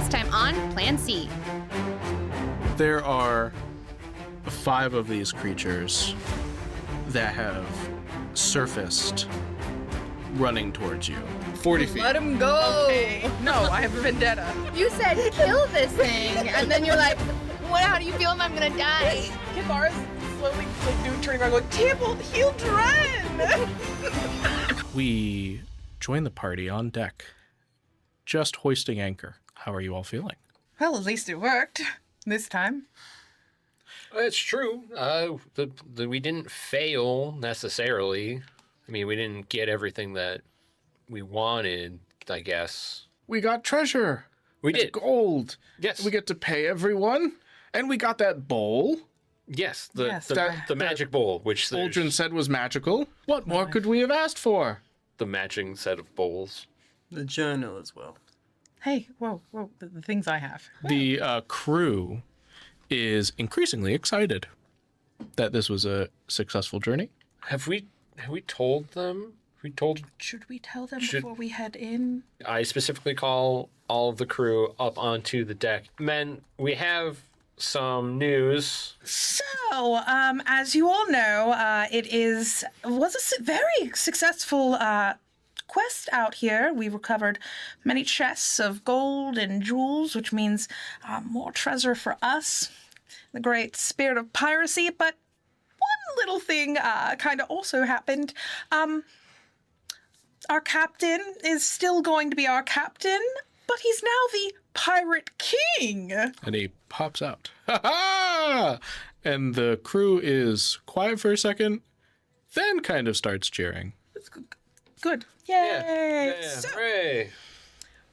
This time on Plan C. There are 5 of these creatures that have surfaced running towards you. 40 feet. Let him go. Okay. No, I have a vendetta. You said kill this thing, and then you're like, how do you feel if I'm gonna die? Kithara's slowly turning around going, Tibolt, Uldreyin! We join the party on deck, just hoisting anchor. How are you all feeling? Well, at least it worked. This time. It's true. We didn't fail necessarily. I mean, we didn't get everything that we wanted, I guess. We got treasure. We did. Gold. Yes. We get to pay everyone. And we got that bowl. Yes, Yes, the magic bowl, which Uldreyin said was magical. What more could we have asked for? the matching set of bowls. The journal as well. Hey, whoa, the things I have. The crew is increasingly excited that this was a successful journey. Have we told them? Should we tell them before we head in? I specifically call all of the crew up onto the deck. Men, we have some news. So, as you all know, it was a very successful quest out here. We recovered many chests of gold and jewels, which means more treasure for us. The great spirit of piracy, but one little thing kind of also happened. Our captain is still going to be our captain, but he's now the Pirate King. And he pops out. Ha ha! And the crew is quiet for a second, then kind of starts cheering. Good. Yay! So, Hooray!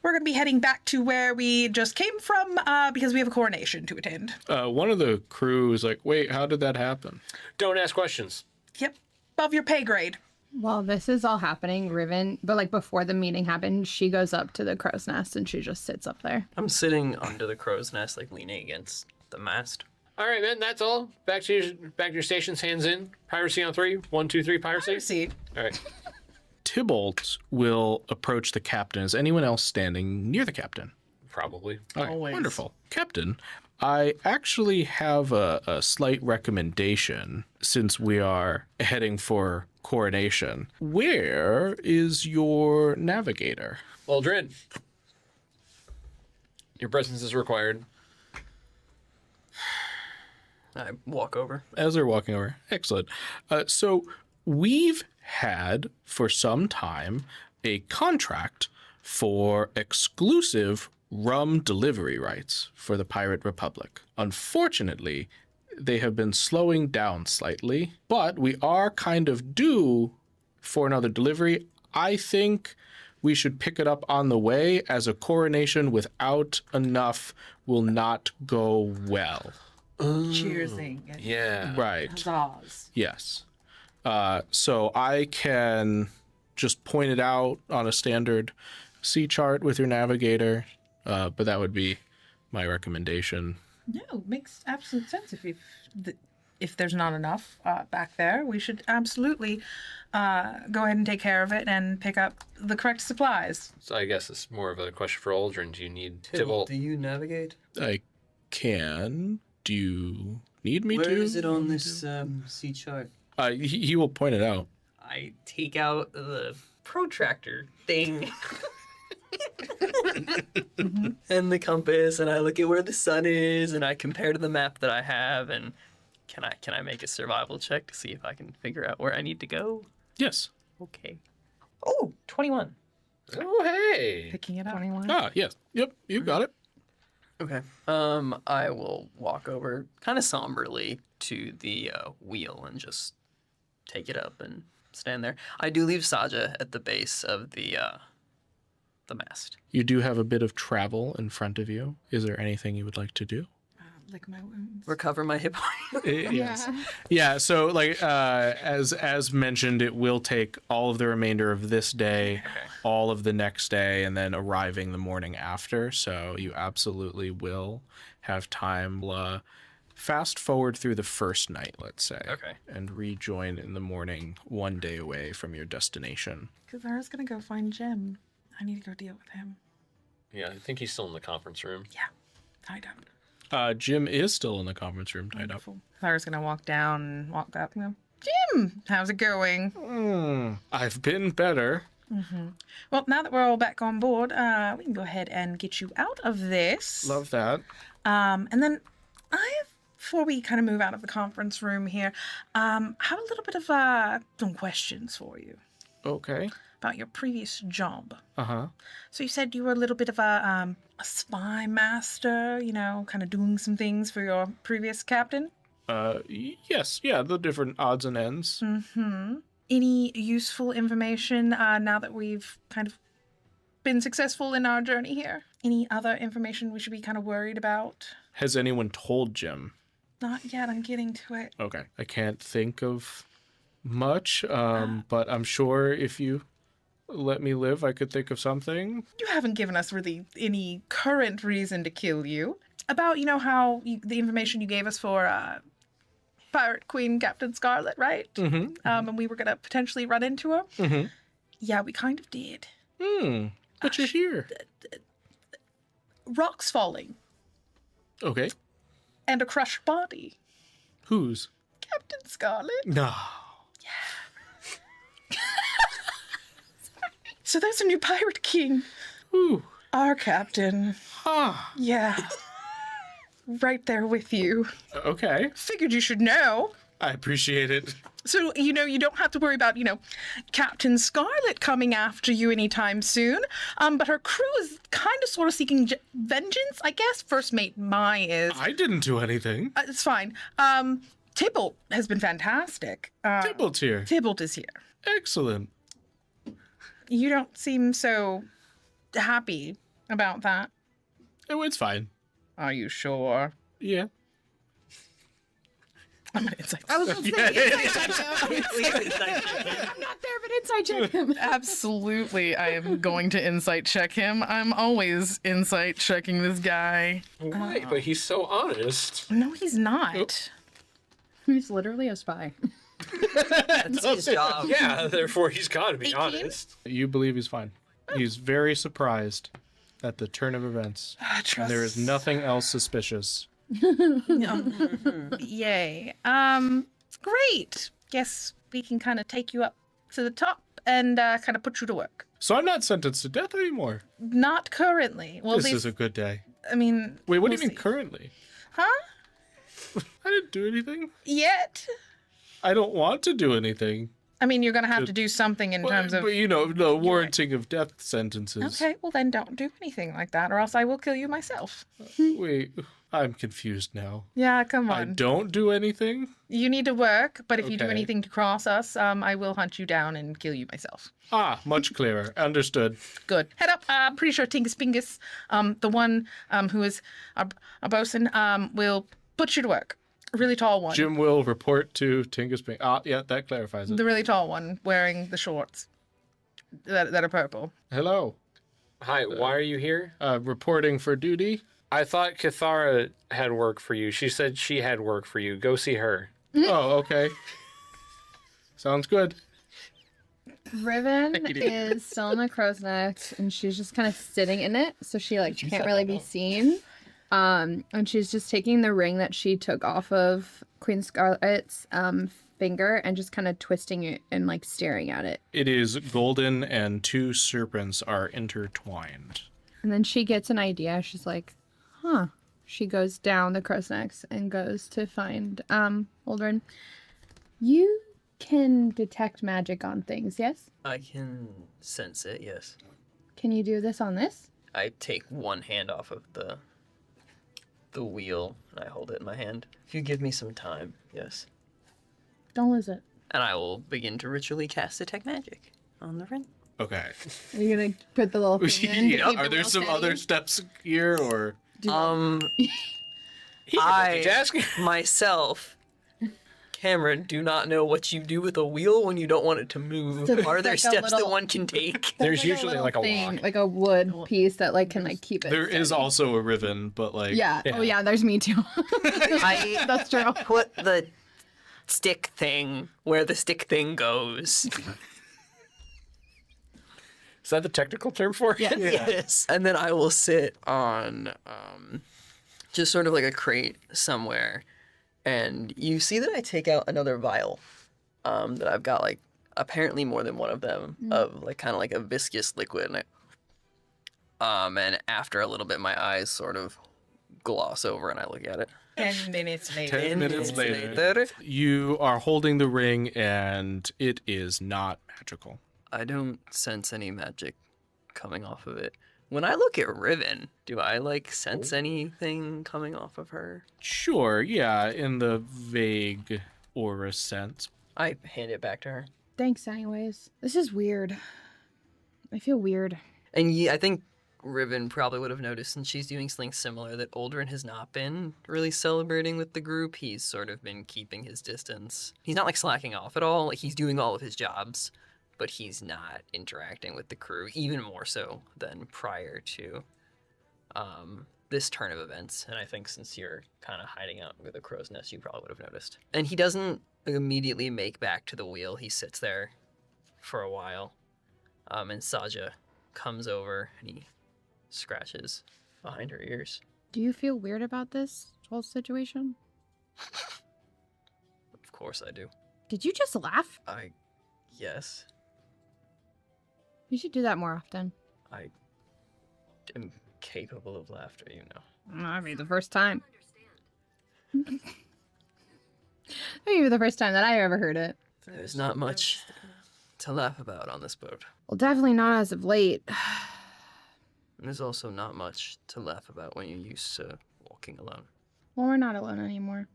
we're going to be heading back to where we just came from because we have a coronation to attend. One of the crew is like, wait, how did that happen? Don't ask questions. Yep. Above your pay grade. While this is all happening, Riven, but like before the meeting happened, she goes up to the crow's nest and she just sits up there. I'm sitting under the crow's nest, like leaning against the mast. All right, man, that's all. Back to your stations, hands in. Piracy on 3. 1, 2, 3, piracy. See. All right. Tibolt will approach the captain. Is anyone else standing near the captain? Probably. Okay, Always. wonderful. Captain, I actually have a slight recommendation since we are heading for Coronation. Where is your navigator? Uldreyin, your presence is required. I walk over. As they're walking over. Excellent. So we've had for some time a contract for exclusive rum delivery rights for the Pirate Republic. Unfortunately, they have been slowing down slightly, but we are kind of due for another delivery. I think we should pick it up on the way, as a coronation without enough will not go well. Cheersing. And Yeah. Right. huzzahs. Yes. So I can just point it out on a standard sea chart with your navigator, but that would be my recommendation. No, makes absolute sense. If there's not enough back there, we should absolutely go ahead and take care of it and pick up the correct supplies. So I guess it's more of a question for Uldreyin. Do you need Tibolt, Tibolt? do you navigate? I can. Do you need me to? Where is it on this sea chart? He will point it out. I take out the protractor thing. And the compass, and I look at where the sun is, and I compare to the map that I have, and can I make a survival check to see if I can figure out where I need to go? Yes. Okay. Oh, 21. Oh, hey. Picking it up. 21. Ah, yes. Yep, you got it. Okay. I will walk over kind of somberly to the wheel and just take it up and stand there. I do leave Saja at the base of the mast. You do have a bit of travel in front of you. Is there anything you would like to do? Lick my wounds. Recover my hit point. Yes. Yeah, so like as mentioned, it will take all of the remainder of this day, all of the next day, and then arriving the morning after. So you absolutely will have time. Fast forward through the first night, let's say. Okay. And rejoin in the morning, one day away from your destination. Kithara's gonna go find Jim. I need to go deal with him. Yeah, I think he's still in the conference room. Tied up. Jim is still in the conference room tied up. Clara's gonna walk down and walk up and go, Jim, how's it going? I've been better. Well, now that we're all back on board, we can go ahead and get you out of this. Love that. And then before we kind of move out of the conference room here, have a little bit of some questions for you Okay. about your previous job. Uh-huh. So you said you were a little bit of a spy master, you know, kind of doing some things for your previous captain. Yes, yeah, the different odds and ends. Any useful information now that we've kind of been successful in our journey here? Any other information we should be kind of worried about? Has anyone told Jim? Not yet, I'm getting to it. Okay. I can't think of much, but I'm sure if you let me live, I could think of something. You haven't given us really any current reason to kill you. About, you know, how the information you gave us for Pirate Queen Captain Scarlett, right? And we were going to potentially run into her. Yeah, we kind of did. But you're here. Rocks falling Okay. and a crushed body. Whose? Captain Scarlett. No. So there's a new Pirate King. Ooh. Our captain. Huh. Yeah. Right there with you. Okay. Figured you should know. I appreciate it. So, you know, you don't have to worry about, you know, Captain Scarlett coming after you anytime soon. But her crew is kind of sort of seeking vengeance, I guess. First mate Mai is. I didn't do anything. It's fine. Tibolt has been fantastic. Tibolt's here. Tibolt is here. Excellent. You don't seem so happy about that. Oh, it's fine. Are you sure? Yeah. I'm an insight. I was just saying, inside check him. I'm not there, but inside check him. Absolutely, I am going to insight check him. I'm always insight checking this guy. Why? But he's so honest. No, he's not. He's literally a spy. That's his job. Yeah, therefore he's got to be 18? honest. You believe he's fine. He's very surprised at the turn of events. And there is nothing else suspicious. Yay. Great. Guess we can kind of take you up to the top and kind of put you to work. So I'm not sentenced to death anymore. Not currently. Well, This at is least, a good day. I mean. Wait, what we'll do you mean see. currently? Huh? I didn't do anything. Yet? I don't want to do anything. I mean, you're going to have to do something in terms of. But you know, no warranting of death sentences. Okay, well then don't do anything like that, or else I will kill you myself. Wait, I'm confused now. Yeah, come I on. don't do anything? You need to work, but if you do Okay. anything to cross us, I will hunt you down and kill you myself. Ah, much clearer. Understood. Good. Head up. I'm pretty sure Tingus Pingus, the one who is a bosun, will put you to work. A really tall one. Jim will report to Tingus Pink. Ah, yeah, that clarifies it. The really tall one wearing the shorts that are purple. Hello. Hi, why are you here? Reporting for duty. I thought Kithara had work for you. She said she had work for you. Go see her. Oh, okay. Sounds good. Riven is still in the crow's nest, and she's just kind of sitting in it, so she like can't really be seen. And she's just taking the ring that she took off of Queen Scarlett's finger and just kind of twisting it and like staring at it. It is golden, and two serpents are intertwined. And then she gets an idea. She's like, huh. She goes down the crow's nest and goes to find Uldreyin. You can detect magic on things, yes? I can sense it, yes. Can you do this on this? I take one hand off of the wheel and I hold it in my hand. If you give me some time, yes. Don't lose it. And I will begin to ritually cast detect magic on the ring. Okay. Are you gonna put the little thing in? to Yeah, keep are it there real some steady? other steps here, or? He's I multitasking. myself, Cameron, do not know what you do with a wheel when you don't want it to move. So Are there like a steps that little- one can take? There's Like usually little like a thing, lock. like a wood piece that like can like keep it. There is steady. also a Riven, but like. Yeah. Yeah. Oh yeah. There's me too. I That's true. put the stick thing where the stick thing goes. Is that the technical term for it? Yes. And then I will sit on just sort of like a crate somewhere. And you see that I take out another vial that I've got like apparently more than one of them of like kind of like a viscous liquid. And after a little bit, my eyes sort of gloss over and I look at it. 10 minutes later. 10 minutes later, you are holding the ring and it is not magical. I don't sense any magic coming off of it. When I look at Riven, do I like sense anything coming off of her? Sure, yeah, in the vague aura sense. I hand it back to her. Thanks, anyways. This is weird. I feel weird. And I think Riven probably would have noticed, since she's doing something similar, that Uldreyin has not been really celebrating with the group. He's sort of been keeping his distance. He's not like slacking off at all. Like he's doing all of his jobs, but he's not interacting with the crew, even more so than prior to this turn of events. And I think since you're kind of hiding out with a crow's nest, you probably would have noticed. And he doesn't immediately make back to the wheel. He sits there for a while. And Saja comes over and he scratches behind her ears. Do you feel weird about this whole situation? Of course I do. Did you just laugh? Yes. You should do that more often. I am capable of laughter, you know. I mean, the first time. Maybe the first time that I ever heard it. There's not much to laugh about on this boat. Well, definitely not as of late. And there's also not much to laugh about when you're used to walking alone. Well, we're not alone anymore.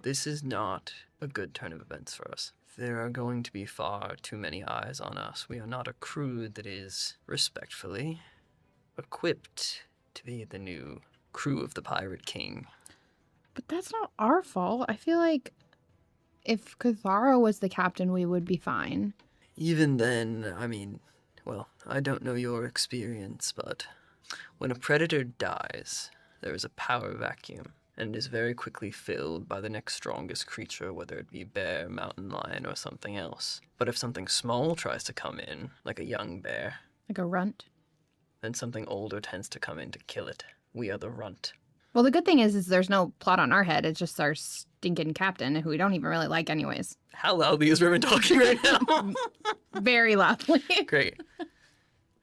This is not a good turn of events for us. There are going to be far too many eyes on us. We are not a crew that is, respectfully, equipped to be the new crew of the Pirate King. But that's not our fault. I feel like if Kithara was the captain, we would be fine. Even then, I mean, well, I don't know your experience, but when a predator dies, there is a power vacuum, and is very quickly filled by the next strongest creature, whether it be bear, mountain lion, or something else. But if something small tries to come in, like a young bear, Like a runt. then something older tends to come in to kill it. We are the runt. Well, the good thing is there's no plot on our head. It's just our stinking captain, who we don't even really like anyways. How loudly is Riven talking right now? Very loudly. Great.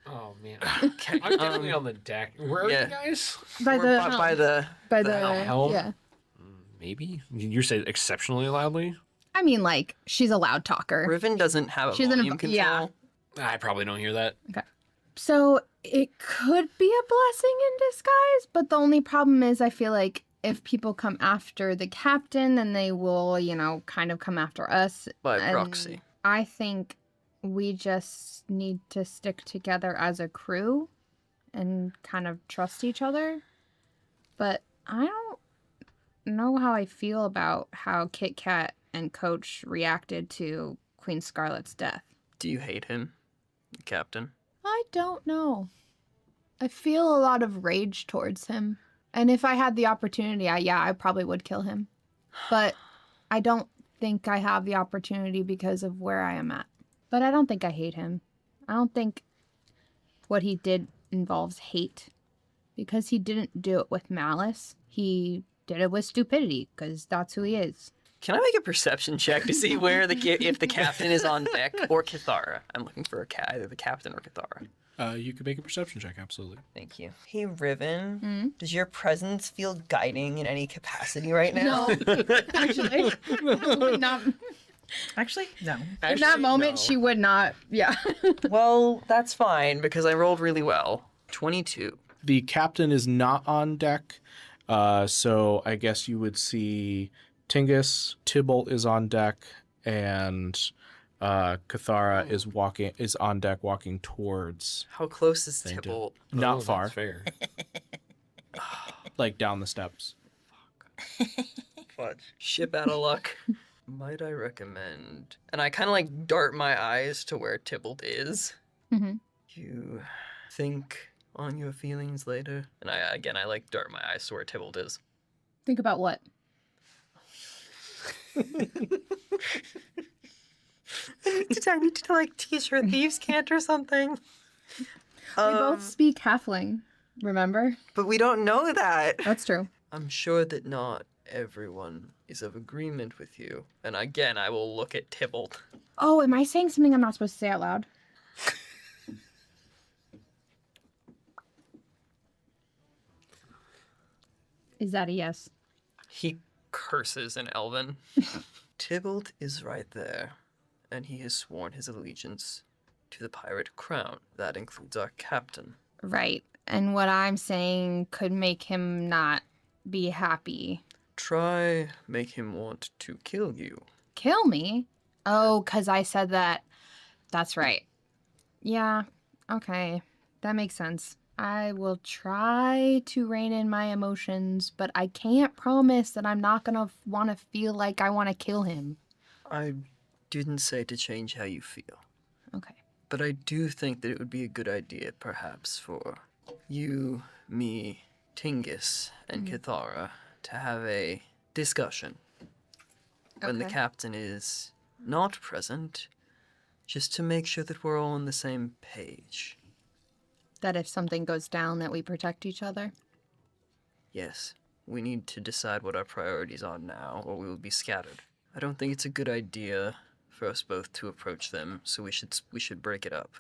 Oh man, I'm definitely on the deck. Where are yeah. you guys? By We're the by the helm? yeah. Maybe you say exceptionally loudly. I mean, like, she's a loud talker. Riven doesn't have a She's in a- volume control. yeah. I probably don't hear that. So it could be a blessing in disguise, but the only problem is I feel like if people come after the captain, then they will, kind of come after us. By And proxy. I think we just need to stick together as a crew and kind of trust each other. But I don't know how I feel about how Kit Kat and Coach reacted to Queen Scarlett's death. Do you hate him, Captain? I don't know. I feel a lot of rage towards him. And if I had the opportunity, I probably would kill him. But I don't think I have the opportunity because of where I am at. But I don't think I hate him. I don't think what he did involves hate. Because he didn't do it with malice. He did it with stupidity, because that's who he is. Can I make a perception check to see where if the captain is on deck or Kithara? I'm looking for either the captain or Kithara. You can make a perception check, absolutely. Thank you. Hey, Riven, does your presence feel guiding in any capacity right now? No, actually. Not, Actually, no. in that moment, she would not. Yeah. Well, that's fine because I rolled really well. 22. The captain is not on deck, so I guess you would see Tingus, Tibolt is on deck, and Kithara is on deck walking towards, How close is Thank you. Tibolt? not Oh, far, that's fair. like down the steps. Ship out of luck. Might I recommend? And I kind of like dart my eyes to where Tibolt is. Mhm. You think on your feelings later? And I like dart my eyes to where Tibolt is. Think about what? I need to like teach her thieves' cant or something. We both speak halfling, remember? But we don't know that. That's true. I'm sure that not everyone is of agreement with you. And again, I will look at Tibolt. Oh, am I saying something I'm not supposed to say out loud? Is that a yes? He curses in Elven. Tibolt is right there, and he has sworn his allegiance to the pirate crown. That includes our captain. Right. And what I'm saying could make him not be happy. Try make him want to kill you. Kill me? Oh, 'cause I said that. That's right. Yeah, okay. That makes sense. I will try to rein in my emotions, but I can't promise that I'm not gonna want to feel like I want to kill him. I didn't say to change how you feel, Okay. but I do think that it would be a good idea, perhaps, for you, me, Tingus, and Kithara to have a discussion when the Okay. captain is not present, just to make sure that we're all on the same page. That if something goes down, that we protect each other. Yes, we need to decide what our priorities are now, or we will be scattered. I don't think it's a good idea for us both to approach them, so we should break it up.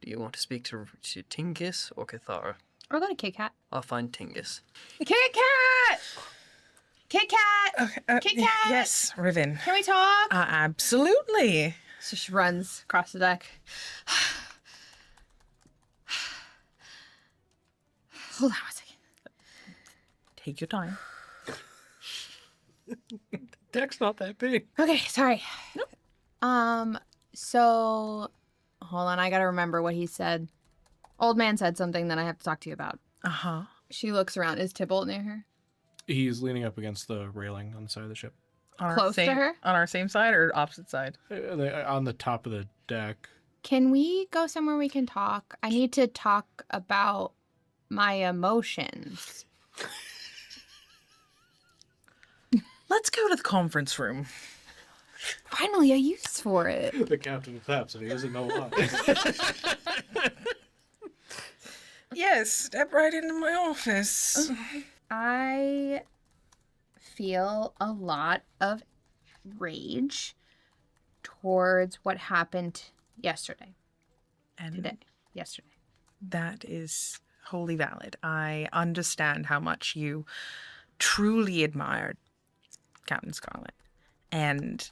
Do you want to speak to Tingus or Kithara? Or go to Kit Kat. I'll find Tingus. Kit Kat! Kit Kat! Kit Kat! Yes, Riven. Can we talk? Absolutely. So she runs across the deck. Hold on one second. Take your time. Deck's not that big. Okay, sorry. So hold on, I gotta remember what he said. Old man said something that I have to talk to you about. Uh-huh. She looks around. Is Tibolt near her? He's leaning up against the railing on the side of the ship. Close to her? On our same side or opposite side? On the top of the deck. Can we go somewhere we can talk? I need to talk about my emotions. Let's go to the conference room. Finally, a use for it. The captain claps and he doesn't know why. Yes, step right into my office. I feel a lot of rage towards what happened yesterday. And Yesterday. that is wholly valid. I understand how much you truly admired Captain Scarlett. And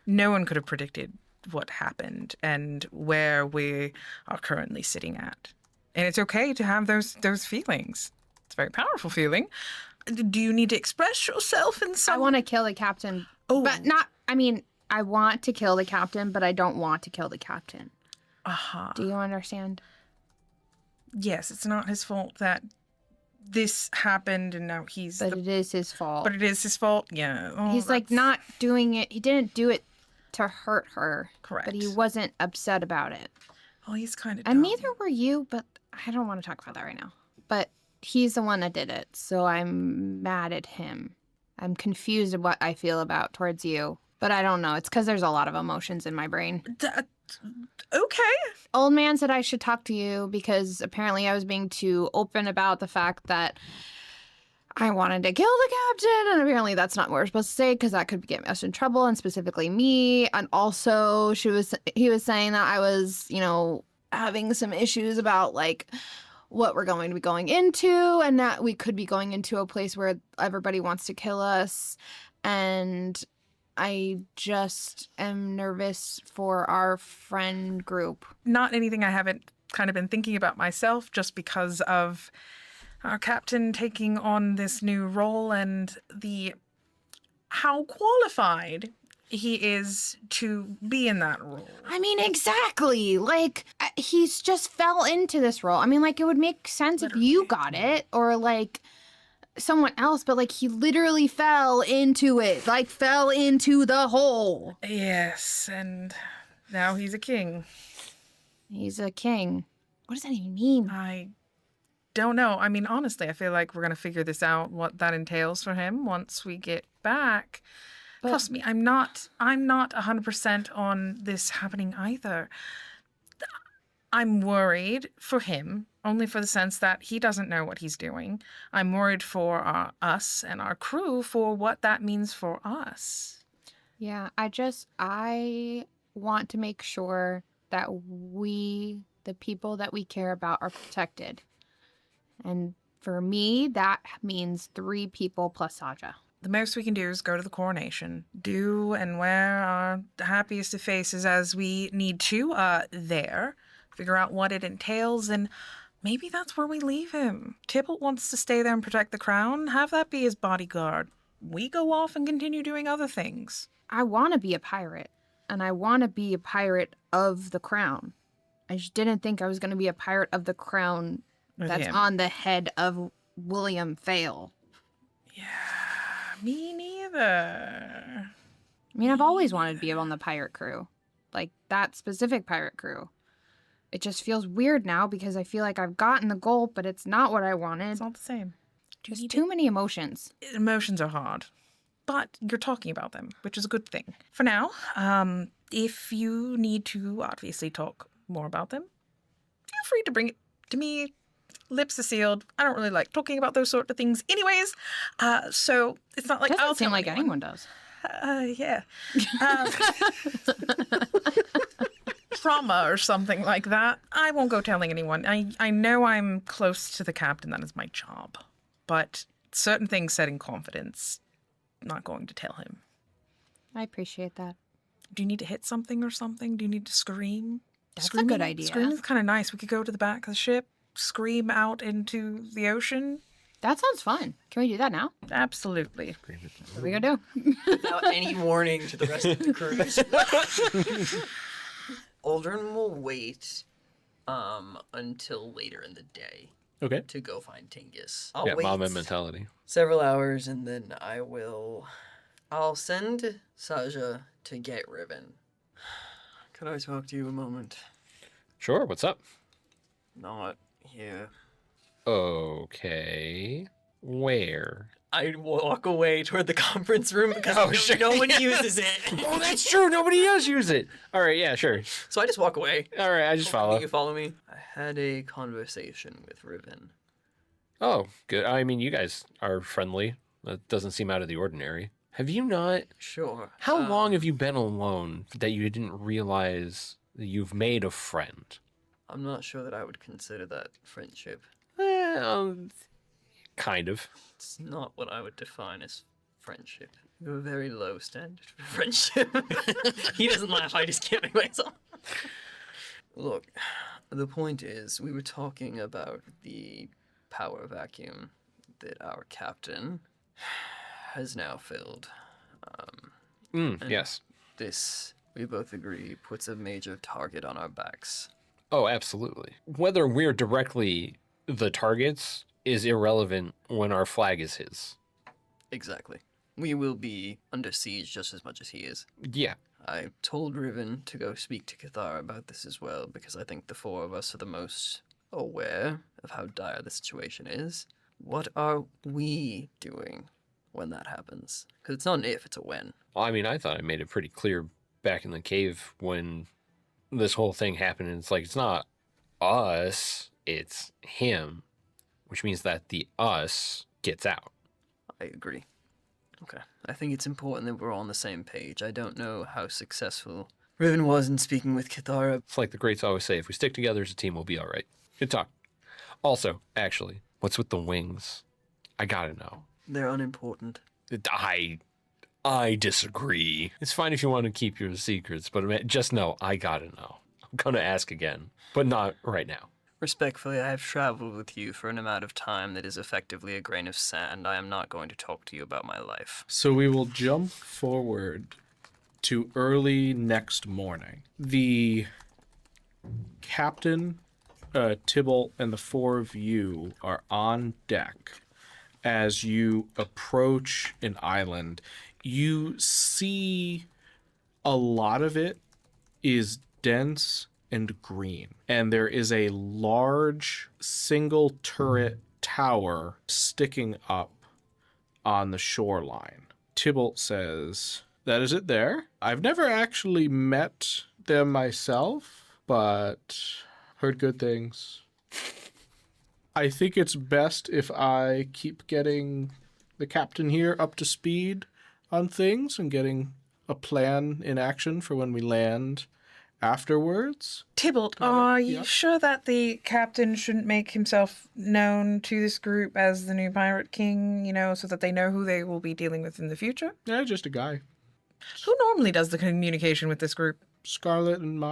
no one could have predicted what happened and where we are currently sitting at. And it's okay to have those feelings. It's a very powerful feeling. Do you need to express yourself in some... I want to kill the captain. Oh. But not, I mean, I want to kill the captain, but I don't want to kill the captain. Uh-huh. Do you understand? Yes, it's not his fault that this happened and now he's... But it is his fault. But it is his fault? Yeah. Oh, He's like that's- not doing it. He didn't do it to hurt her. Correct. But he wasn't upset about it. Oh, he's kind of And neither were you, but I don't want to talk about that right now. But he's the one that did it, so I'm mad at him. I'm confused at what I feel about towards you, but I don't know. It's because there's a lot of emotions in my brain. Okay. Old man said I should talk to you because apparently I was being too open about the fact that I wanted to kill the captain, and apparently that's not what we're supposed to say because that could get us in trouble, and specifically me. And also, he was saying that I was, having some issues about like what we're going to be going into, and that we could be going into a place where everybody wants to kill us, and I just am nervous for our friend group. Not anything I haven't kind of been thinking about myself, just because of our captain taking on this new role and how qualified he is to be in that role. I mean, exactly. Like, he's just fell into this role. I mean, like, it would make sense if you got it or, like, someone else, but, like, he literally fell into it. Like, fell into the hole. Yes, and now he's a king. He's a king. What does that even mean? I don't know. I mean, honestly, I feel like we're going to figure this out, what that entails for him once we get back. But- Trust me, I'm not 100% on this happening either. I'm worried for him, only for the sense that he doesn't know what he's doing. I'm worried for us and our crew for what that means for us. Yeah, I want to make sure that we, the people that we care about, are protected. And for me, that means 3 people plus Saja. The most we can do is go to the Coronation, do and wear our happiest of faces as we need to there, figure out what it entails, and maybe that's where we leave him. Tibolt wants to stay there and protect the crown. Have that be his bodyguard. We go off and continue doing other things. I want to be a pirate, and I want to be a pirate of the crown. I just didn't think I was going to be a pirate of the crown With that's him. on the head of William Fail. Yeah, me neither. I mean, I've always wanted to be on the pirate crew. Like, that specific pirate crew. It just feels weird now because I feel like I've gotten the goal, but it's not what I wanted. It's not the same. There's too many emotions. Emotions are hard, but you're talking about them, which is a good thing. For now, if you need to obviously talk more about them, feel free to bring it to me. Lips are sealed. I don't really like talking about those sort of things anyways. So it's not like Doesn't I'll seem tell like anyone does. Yeah. Trauma or something like that. I won't go telling anyone. I know I'm close to the captain. That is my job. But certain things said in confidence, not going to tell him. I appreciate that. Do you need to hit something or something? Do you need to scream? That's a good idea. Screaming's kind of nice. We could go to the back of the ship, scream out into the ocean. That sounds fun. Can we do that now? Absolutely. What are we gonna do? Without any warning to the rest of the crew. Uldreyin will wait until later in the day Okay. to go find Tingus. Yeah, wait mama mentality. several hours and then I'll send Saja to get Riven. Could I talk to you a moment? Sure, what's up? Not here. Okay. Where? I walk away toward the conference room because no one uses it. Oh, that's true. Nobody does use it. All right, yeah, sure. So I just walk away. All right, I just follow. You follow me? I had a conversation with Riven. Oh, good. I mean, you guys are friendly. That doesn't seem out of the ordinary. Have you not? Sure. How long have you been alone that you didn't realize that you've made a friend? I'm not sure that I would consider that friendship. Kind of. It's not what I would define as friendship. You have a very low standard for friendship. He doesn't laugh, I just can't make myself. Look, the point is, we were talking about the power vacuum that our captain has now filled. And Yes. This, we both agree, puts a major target on our backs. Oh, absolutely. Whether we're directly the targets is irrelevant when our flag is his. Exactly. We will be under siege just as much as he is. Yeah. I told Riven to go speak to Kithara about this as well, because I think the 4 of us are the most aware of how dire the situation is. What are we doing when that happens? Because it's not an if, it's a when. Well, I mean, I thought I made it pretty clear back in the cave when this whole thing happened. And it's like, it's not us, it's him, which means that the us gets out. I agree. Okay. I think it's important that we're all on the same page. I don't know how successful Riven was in speaking with Kithara. It's like the greats always say, if we stick together as a team, we'll be all right. Good talk. Also, actually, what's with the wings? I gotta know. They're unimportant. I disagree. It's fine if you want to keep your secrets, but just know I gotta know. I'm gonna ask again, but not right now. Respectfully, I have traveled with you for an amount of time that is effectively a grain of sand. I am not going to talk to you about my life. So we will jump forward to early next morning. The captain, Tibolt, and the 4 of you are on deck. As you approach an island, you see a lot of it is dense and green. And there is a large single turret tower sticking up on the shoreline. Tibolt says, "That is it there. I've never actually met them myself, but Heard good things. I think it's best if I keep getting the captain here up to speed on things and getting a plan in action for when we land afterwards. Tibolt, are you Yeah. sure that the captain shouldn't make himself known to this group as the new pirate king, so that they know who they will be dealing with in the future? Yeah, just a guy. Who normally does the communication with this group? Scarlett and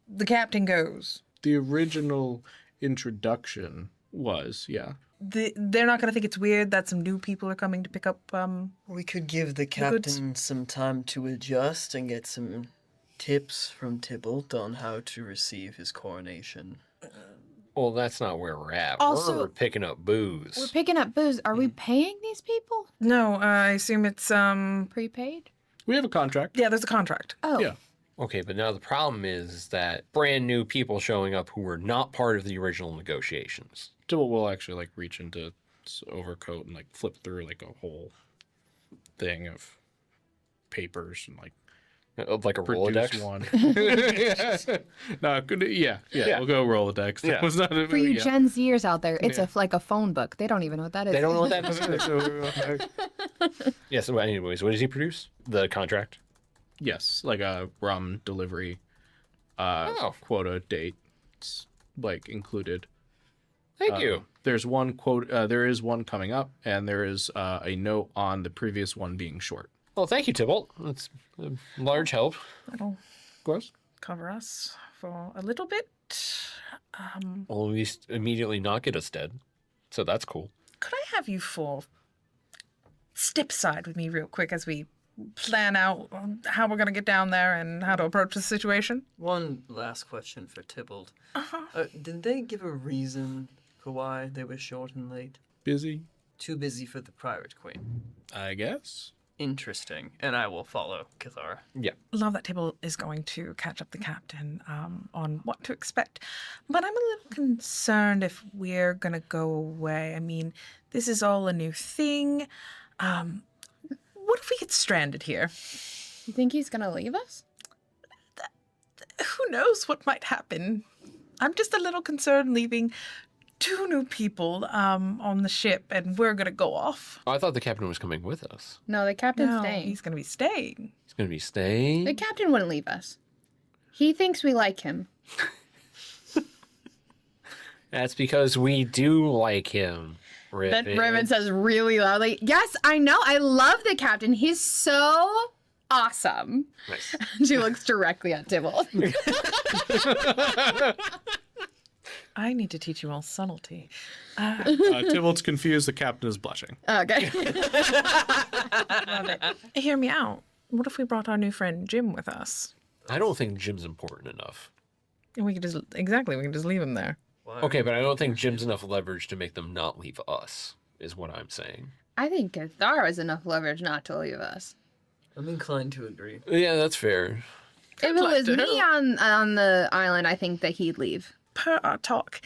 The captain goes. the original introduction was, yeah. They're not going to think it's weird that some new people are coming to pick up, We could give the goods. captain some time to adjust and get some tips from Tibolt on how to receive his coronation. Well, that's not where we're at. Also- we're picking up booze. We're picking up booze. Are we paying these people? No, I assume it's, Prepaid? We have a contract. yeah, there's a contract. Oh. Yeah. Okay, but now the problem is that brand new people showing up who were not part of the original negotiations. Tibolt will actually like reach into his overcoat and like flip through like a whole thing of papers and like Like a produce Rolodex. one. No, yeah, we'll go Rolodex. That Yeah. was not a, For you yeah. Gen Zers out there, it's Yeah. like a phone book. They don't even know what that is. They don't know what that is. Yeah, so anyways, what does he produce? The contract? Yes, like a rum delivery quota date. It's like included. Thank you. There's one quote. There is one coming up, and there is a note on the previous one being short. Well, thank you, Tibolt. That's a large help. That'll Of course. cover us for a little bit. Well, at least immediately not get us dead. So that's cool. Could I have you four step aside with me real quick as we plan out how we're going to get down there and how to approach the situation? One last question for Tibolt. Did they give a reason for why they were short and late? Busy, Too busy for the pirate queen. I guess. Interesting. And I will follow Kithara. Yeah. Love that Tibble is going to catch up the captain on what to expect. But I'm a little concerned if we're going to go away. I mean, this is all a new thing. What if we get stranded here? You think he's gonna leave us? Who knows what might happen? I'm just a little concerned leaving two new people on the ship and we're going to go off. I thought the captain was coming with us. No, the captain's No, staying. he's going to be staying. He's going to be staying. The captain wouldn't leave us. He thinks we like him. That's because we do like him. Then Riven. Riven says really loudly, "Yes, I know. I love the captain. He's so awesome." Nice. She looks directly at Tibolt. I need to teach you all subtlety. Tibolt's confused. The captain is blushing. Okay. Love it. Hear me out. What if we brought our new friend Jim with us? I don't think Jim's important enough. And we could just, exactly, we can just leave him there. Why Okay, are but I don't think we- Jim's enough leverage to make them not leave us, is what I'm saying. I think Kithara has enough leverage not to leave us. I'm inclined to agree. Yeah, that's fair. If it was me on the island, I think that he'd leave. Per our talk,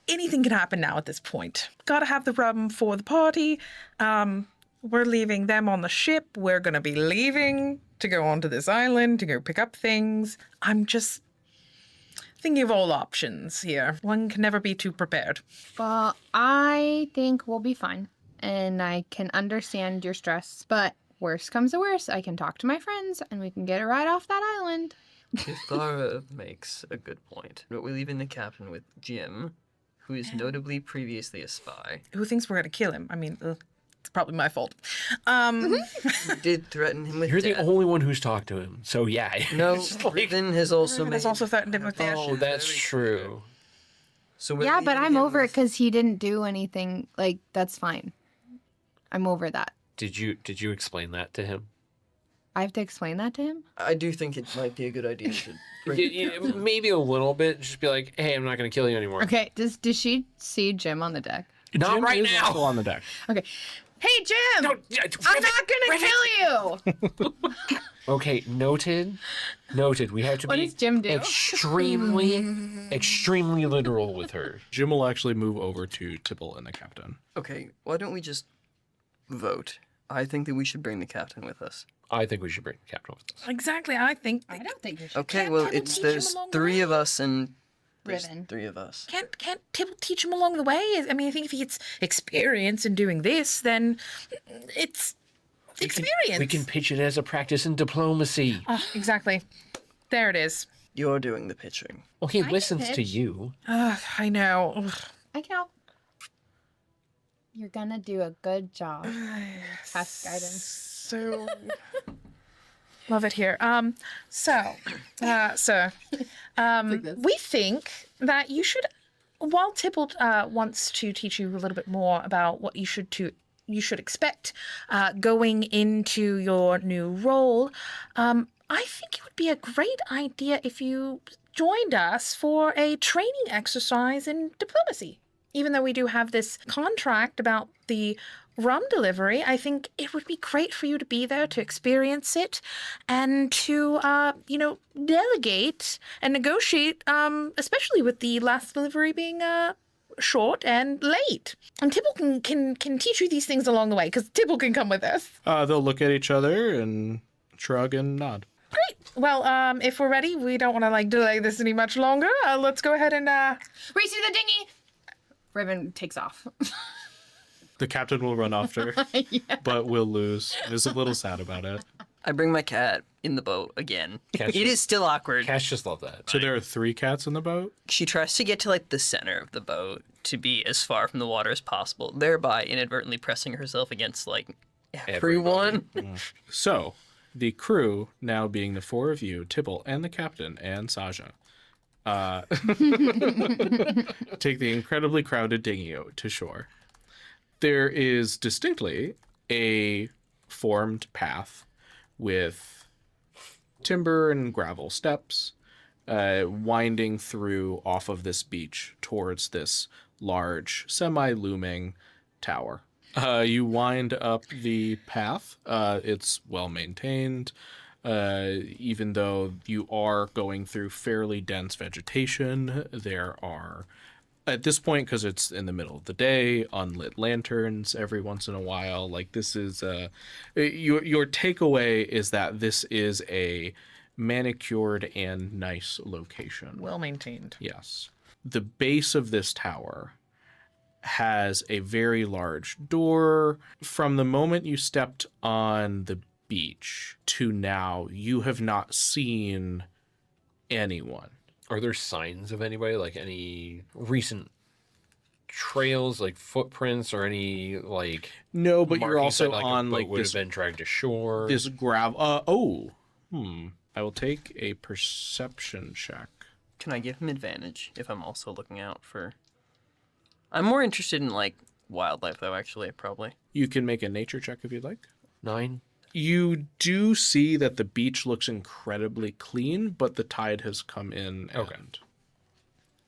anything can happen now at this point. Gotta have the rum for the party. We're leaving them on the ship. We're gonna be leaving to go onto this island to go pick up things. I'm just thinking of all options here. One can never be too prepared. Well, I think we'll be fine. And I can understand your stress. But worst comes to worst, I can talk to my friends and we can get it right off that island. Kithara makes a good point. But we're leaving the captain with Jim, who is notably previously a spy. Who thinks we're gonna kill him? I mean, it's probably my fault. We did threaten him with You're the death. only one who's talked to him, so yeah. No, It's like- Riven has also Riven made... has also threatened him with death. Oh, that's true. So we're Yeah, but leaving I'm him over it with- because he didn't do anything. Like, that's fine. I'm over that. Did you explain that to him? I have to explain that to him? I do think it might be a good idea to bring Maybe a little bit. Just be like, hey, I'm not going to kill you anymore. Okay, does she see Jim on the deck? Not Jim right is now. also on the deck. Okay. Hey, Jim! I'm not gonna kill you! Okay, noted. Noted. We have to What be does Jim do? extremely literal with her. Jim will actually move over to Tibolt and the captain. Okay, why don't we just vote? I think that we should bring the captain with us. I think we should bring the captain with us. Exactly, I think. I don't think you should. Okay, Can't well, Kevin it's teach him there's along the 3 of way? us and There's Riven. 3 of us. Can't Tibble teach him along the way? I mean, I think if he gets experience in doing this, then it's experience. We can pitch it as a practice in diplomacy. Oh, exactly. There it is. You're doing the pitching. Well, he can listens to pitch. you. I know. Ugh. I can help. You're gonna do a good job. Pass guidance. So love it here. Sir, we think that you should, while Tibolt wants to teach you a little bit more about what you should expect going into your new role, I think it would be a great idea if you joined us for a training exercise in diplomacy. Even though we do have this contract about the rum delivery, I think it would be great for you to be there to experience it and to, delegate and negotiate, especially with the last delivery being short and late. And Tibble can teach you these things along the way, because Tibble can come with us. They'll look at each other and shrug and nod. Great. Well, if we're ready, we don't want to delay this any much longer. Let's go ahead and Race to the dinghy! Riven takes off. The captain will run after, but will lose. Is a little sad about it. I bring my cat in the boat again. Cat's It is still awkward. Cats just love that. So there are 3 cats in the boat? She tries to get to the center of the boat to be as far from the water as possible, thereby inadvertently pressing herself against everyone. So, the crew, now being the 4 of you, Tibolt and the captain and Saja, take the incredibly crowded dinghy to shore. There is distinctly a formed path with timber and gravel steps winding through off of this beach towards this large, semi-looming tower. You wind up the path. It's well maintained. Even though you are going through fairly dense vegetation, there are, at this point, because it's in the middle of the day, unlit lanterns every once in a while. This is your takeaway is that this is a manicured and nice location. well maintained. Yes. The base of this tower has a very large door. From the moment you stepped on the beach to now, you have not seen anyone. Are there signs of anybody, any recent trails, footprints, or any No, but you're markings also that, on a boat would this have been dragged ashore? this gravel. I will take a perception check. Can I give him advantage if I'm also looking out for... I'm more interested in, wildlife, though, actually, probably. You can make a nature check if you'd like. 9. You do see that the beach looks incredibly clean, but the tide has come in and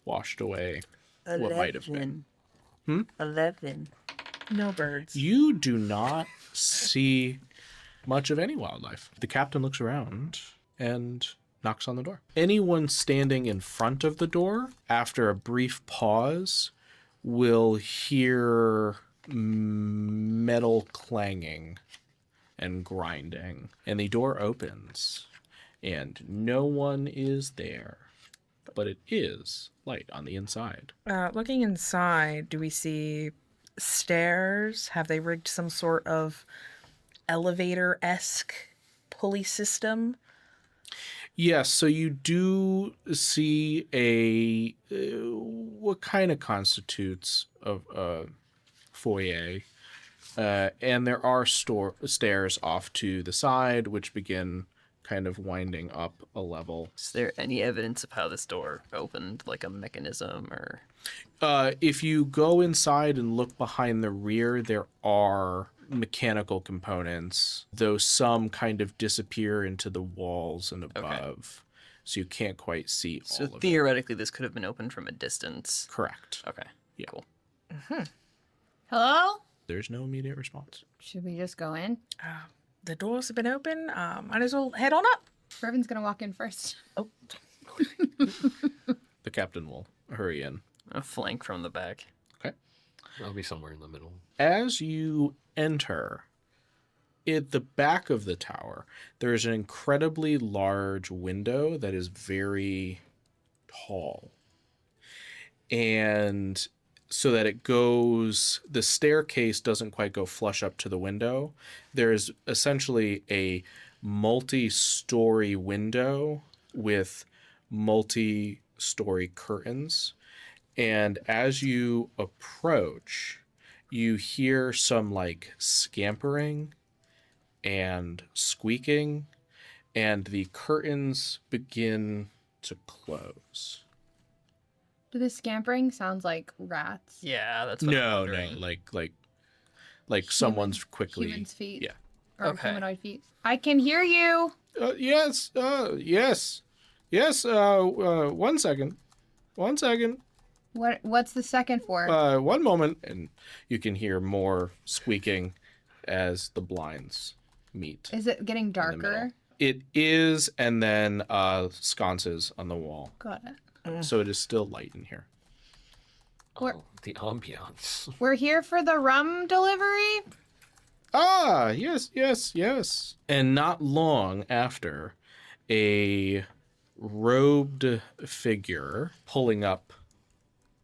washed away what might have been. 11. No birds. You do not see much of any wildlife. The captain looks around and knocks on the door. Anyone standing in front of the door, after a brief pause, will hear metal clanging and grinding, and the door opens, and no one is there, but it is light on the inside. Looking inside, do we see stairs? Have they rigged some sort of elevator-esque pulley system? Yes, so you do see a what kind of constitutes a foyer, and there are stairs off to the side, which begin kind of winding up a level. Is there any evidence of how this door opened, like a mechanism or... If you go inside and look behind the rear, there are mechanical components, though some kind of disappear into the walls and above, so you can't quite see all of it. So theoretically, this could have been opened from a distance. Correct. Okay, Yeah. cool. Hello? There's no immediate response. Should we just go in? The doors have been open. Might as well head on up. Riven's gonna walk in first. Oh, The captain will hurry in. A flank from the back. Okay. I'll be somewhere in the middle. As you enter, at the back of the tower, there is an incredibly large window that is very tall and so that it goes, the staircase doesn't quite go flush up to the window. There's essentially a multi-story window with multi-story curtains. And as you approach, you hear some like scampering and squeaking, and the curtains begin to close. Do the scampering sounds like rats? Yeah, that's what I'm No, wondering. like someone's quickly. Humans' feet? Yeah. Or Okay. humanoid feet? I can hear you! Yes. Yes. 1 second. 1 second. What's the second for? 1 moment, and you can hear more squeaking as the blinds meet. Is it getting in the middle. darker? It is, and then sconces on the wall, Got it. so it is still light in here. Oh, the ambiance. We're here for the rum delivery? Ah, yes. And not long after, a robed figure pulling up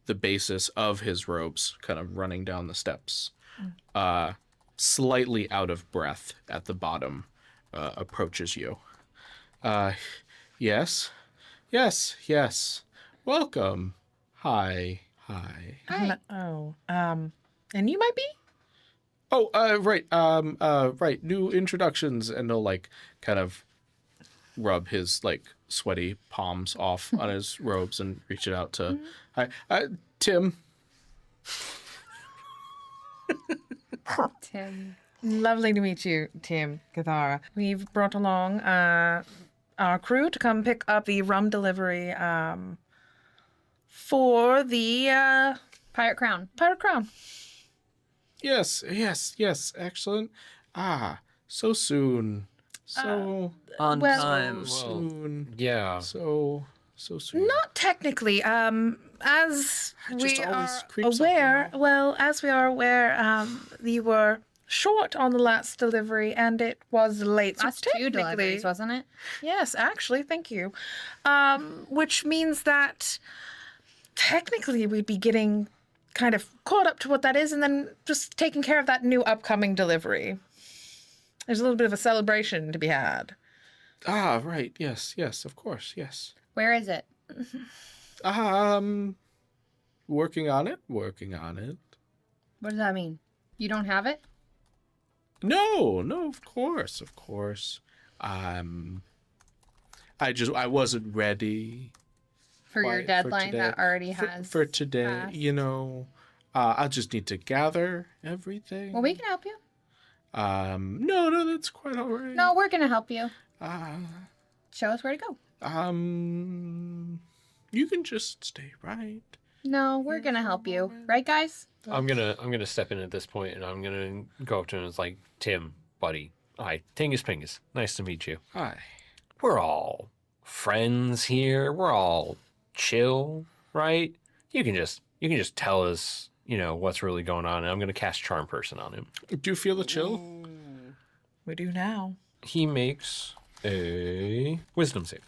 the basis of his robes, kind of running down the steps, slightly out of breath at the bottom, approaches you. Yes. Welcome. Hi. Hi. And you might be? Oh, right. Right. New introductions, and he'll like kind of rub his like sweaty palms off on his robes and reach it out to, hi, Tim. Tim. Lovely to meet you, Tim, Kithara. We've brought along our crew to come pick up the rum delivery for the Pirate Crown. Pirate Crown. Yes. Excellent. So soon. So On well- time. soon. Yeah. So soon. Not technically. As It we just always are creeps up, you aware, know? well, as we are aware, you were short on the last delivery, and it was late. So Last two technically- deliveries, wasn't it? Yes, actually, thank you. Which means that technically we'd be getting kind of caught up to what that is, and then just taking care of that new upcoming delivery. There's a little bit of a celebration to be had. Right. Yes, of course, yes. Where is it? Working on it. What does that mean? You don't have it? No, of course. I wasn't ready For your quite deadline today. that already has. for today, passed. I'll just need to gather everything. Well, we can help you. No, that's quite all right. No, we're gonna help you. Uh, Show us where to go. you can just stay right. No, we're gonna help you. Right, guys? I'm gonna step in at this point, and I'm gonna go up to him and it's like, Tim, buddy. Hi, Tingus Pingus. Nice to meet you. Hi. We're all friends here. We're all chill, right? You can just tell us, what's really going on, and I'm gonna cast Charm Person on him. Do you feel the chill? We do now. He makes a Wisdom save.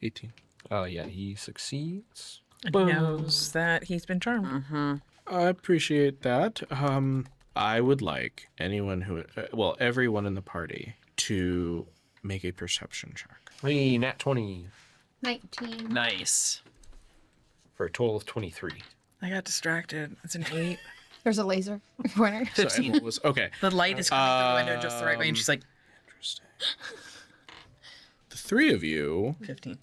18. Oh yeah, he succeeds. And he knows that he's been charmed. Mm-hmm. I appreciate that. I would like everyone in the party to make a perception check. Hey, nat 20 19. Nice. for a total of 23. I got distracted. It's an 8. There's a laser pointer. So everyone was okay. The light is coming through the window just the right way, and she's like, Interesting. The three of you 15.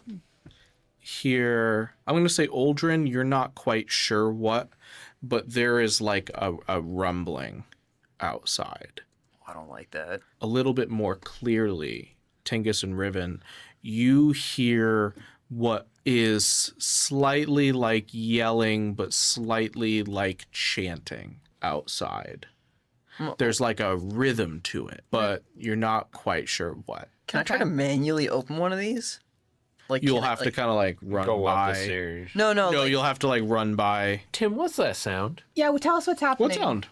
hear, I'm going to say Uldreyin, you're not quite sure what, but there is like a rumbling outside. I don't like that. A little bit more clearly, Tingus and Riven, you hear what is slightly like yelling, but slightly like chanting outside. There's like a rhythm to it, but you're not quite sure what. Can I try to manually open one of these? Like You'll can I, have to like- kind of like run Go by. up the stairs. No. No, like- you'll have to like run by. Tim, what's that sound? Yeah, well, tell us what's happening. What sound?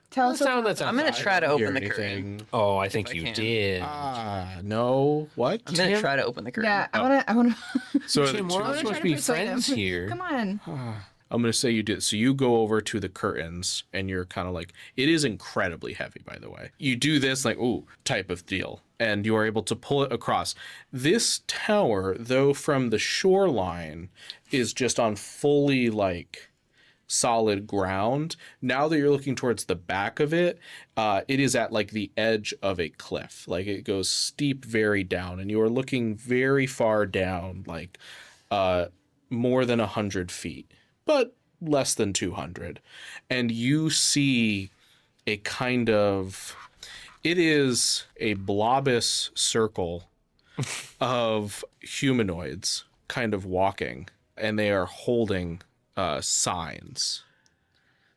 Tell What us. What, sound that's I'm gonna outside? try to Hear open the curtain. anything. Oh, I think I you can. did. No. What? I'm gonna Tim? try to open the curtain. yeah, I wanna. So Tim, we're not I'm supposed to trying be to persuade friends him. here. Come on. I'm going to say you did. So you go over to the curtains and you're kind of like, it is incredibly heavy, by the way. You do this like, ooh, type of deal. And you are able to pull it across. This tower, though from the shoreline, is just on fully like solid ground. Now that you're looking towards the back of it, it is at like the edge of a cliff. Like it goes steep very down, and you are looking very far down, like more than 100 feet, but less than 200. And you see a kind of, it is a blobous circle of humanoids kind of walking, and they are holding signs.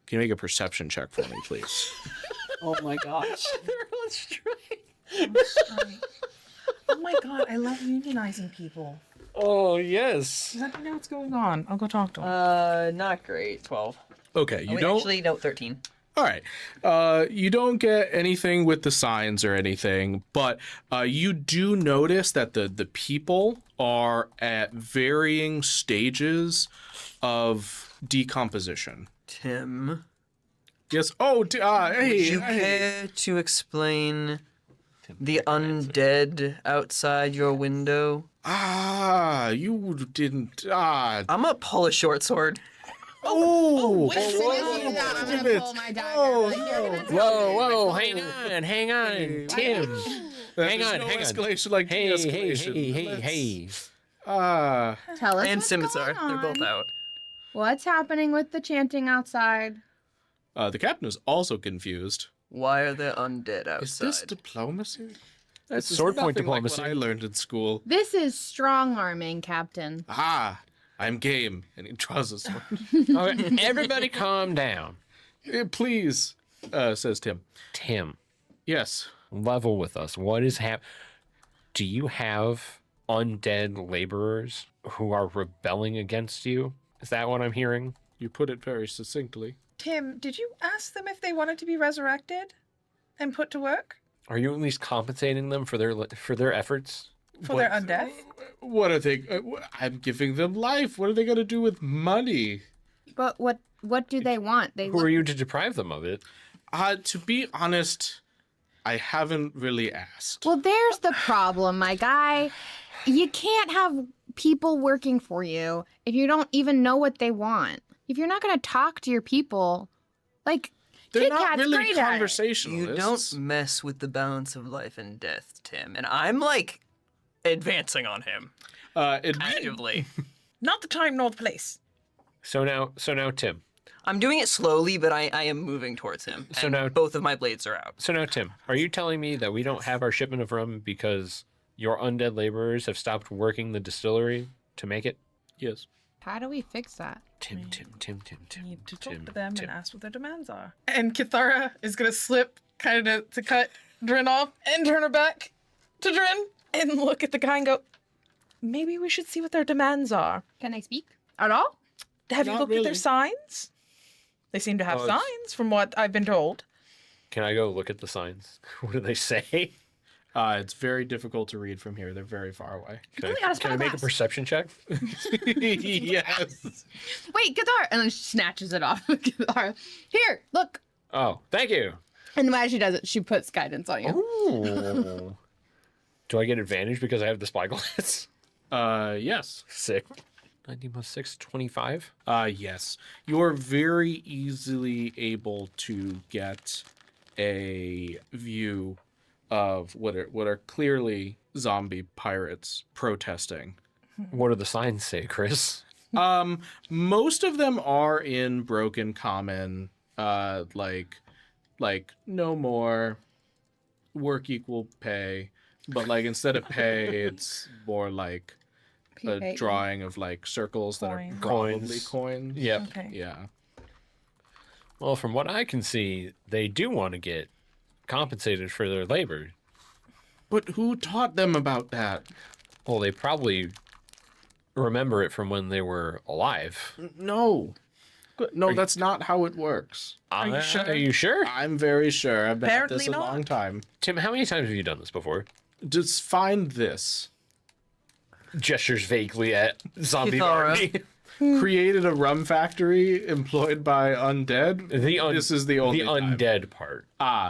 Can you make a perception check for me, please? Oh my gosh. Oh my god, I love unionizing people. Oh, yes. Does that know what's going on? I'll go talk to him. Not great. 12. Okay, you Oh, wait, don't. actually, no, 13. All right. You don't get anything with the signs or anything, but you do notice that the people are at varying stages of decomposition. Tim, Yes. Oh, would hey. you care to explain the undead outside your window? You didn't. I'm gonna pull a short sword. Oh. I'm gonna pull my dagger. Whoa, hang on, Tim. Hang on. Escalation like de-escalation. Hey. Tell us And what's scimitar. going They're both on. out. What's happening with the chanting outside? The captain is also confused. Why are there undead outside? Is this diplomacy? That's This is sword point nothing like diplomacy. what I learned in school. This is strong arming, Captain. I'm game. And he draws a sword. Okay, everybody calm down. Please, says Tim. Tim, Yes. level with us. What is Do you have undead laborers who are rebelling against you? Is that what I'm hearing? You put it very succinctly. Tim, did you ask them if they wanted to be resurrected and put to work Are you at least compensating them for their efforts? for their undeath? What are they? I'm giving them life. What are they going to do with money? But what do they want? They Who are you to deprive them of it? To be honest, I haven't really asked. Well, there's the problem, my guy. You can't have people working for you if you don't even know what they want. If you're not going to talk to your people, like They're Kit not Kat's really great at it. conversationalists. You don't mess with the balance of life and death, Tim. And I'm like advancing on him actively. Not the time nor the place. So now, Tim. I'm doing it slowly, but I am moving towards him. So and now- both of my blades are out. So now, Tim, are you telling me that we don't have our shipment of rum because your undead laborers have stopped working the distillery to make it? Yes. How do we fix that? Tim. You need to talk Tim, to them Tim. and ask what their demands are. And Kithara is gonna slip kind of to cut Drin off and turn her back to Drin and look at the guy and go, maybe we should see what their demands are. Can I speak at all? Have you Not looked at their really. signs? They seem to have Oh, it's- signs from what I've been told. Can I go look at the signs? What do they say? It's very difficult to read from here. They're very far away. Can, really got a can I make a spyglass. perception check? Yes. Wait, Kithara! And then she snatches it off of Kithara. Here, look. Oh, thank you. And while she does it, she puts guidance on you. Ooh. Do I get advantage because I have the spyglass? Yes. Sick. 90 plus 6, 25. Yes. You're very easily able to get a view of what are clearly zombie pirates protesting. What do the signs say, Chris? Most of them are in broken common, like no more, work equal pay, but like instead of pay, it's more like a PAE. drawing of like circles that are Coins. probably coins. Yep. Okay. Yeah. Well, from what I can see, they do want to get compensated for their labor. But who taught them about that? Well, they probably remember it from when they were alive. No. No, that's not how it works. Are you sure? Are you sure? I'm very sure. I've been at this Apparently a not. long time. Tim, how many times have you done this before? Just find this. Gestures vaguely at zombie Kithara. army. created a rum factory employed by undead. This is the only time. undead part.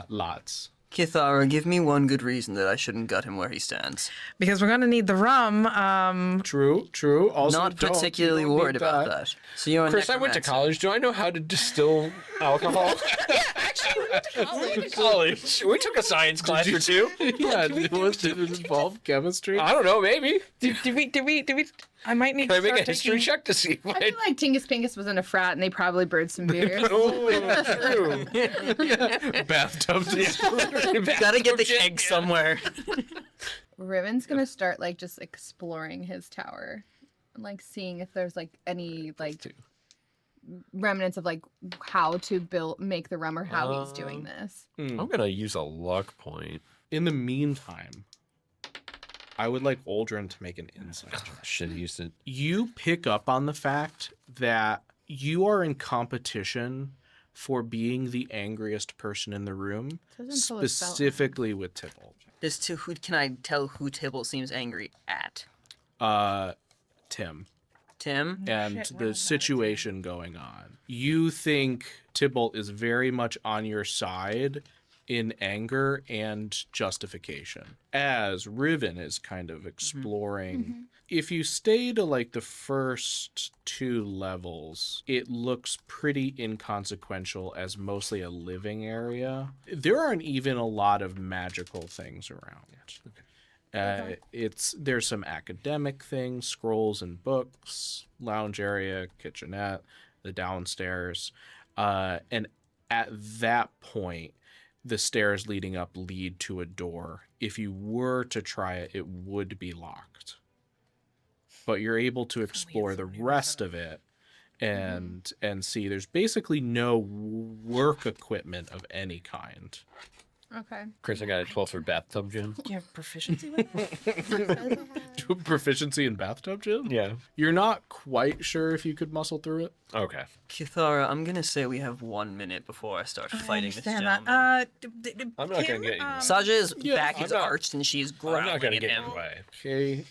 Lots. Kithara, give me one good reason that I shouldn't gut him where he stands. Because we're gonna need the rum. True. Also, Not don't- particularly you don't worried need about that. So you're a Chris, I went to necromancer. college. Do I know how to distill alcohol? College. We took a science class or two. Yeah, did it involve chemistry? I don't know, maybe. Did we? I might need Can I to make a start history taking. check to see if I feel like Tingus Pingus was in a frat and they probably brewed some beer. Oh, true. Bathtub distillery. Gotta get the keg somewhere. Riven's gonna start like just exploring his tower, and like seeing if there's like any like remnants of like how to make the rum or how he's doing this. I'm gonna use a luck point. In the meantime, I would like Uldreyin to make an insight check. Should have used it. You pick up on the fact that you are in competition for being the angriest person in the room, Doesn't pull a spell. specifically with Tibolt. Who can I tell who Tibolt seems angry at? Tim. Tim? And the situation going on. You think Tibolt is very much on your side in anger and justification, as Riven is kind of exploring. If you stay to like the first 2 levels, it looks pretty inconsequential as mostly a living area. There aren't even a lot of magical things around. There's some academic things, scrolls and books, lounge area, kitchenette, the downstairs, and at that point, the stairs leading up lead to a door. If you were to try it, it would be locked. But you're able to explore the rest of it and see there's basically no work equipment of any kind. Okay. Chris, I got a 12 for bathtub gym. You have proficiency with it? Proficiency in bathtub gym? Yeah. You're not quite sure if you could muscle through it? Okay. Kithara, I'm gonna say we have 1 minute before I start fighting this Understand gentleman. that. I'm not gonna get you. Saja's Yeah, back is I'm not- arched and she's growling I'm not gonna at get him. in the way. Okay.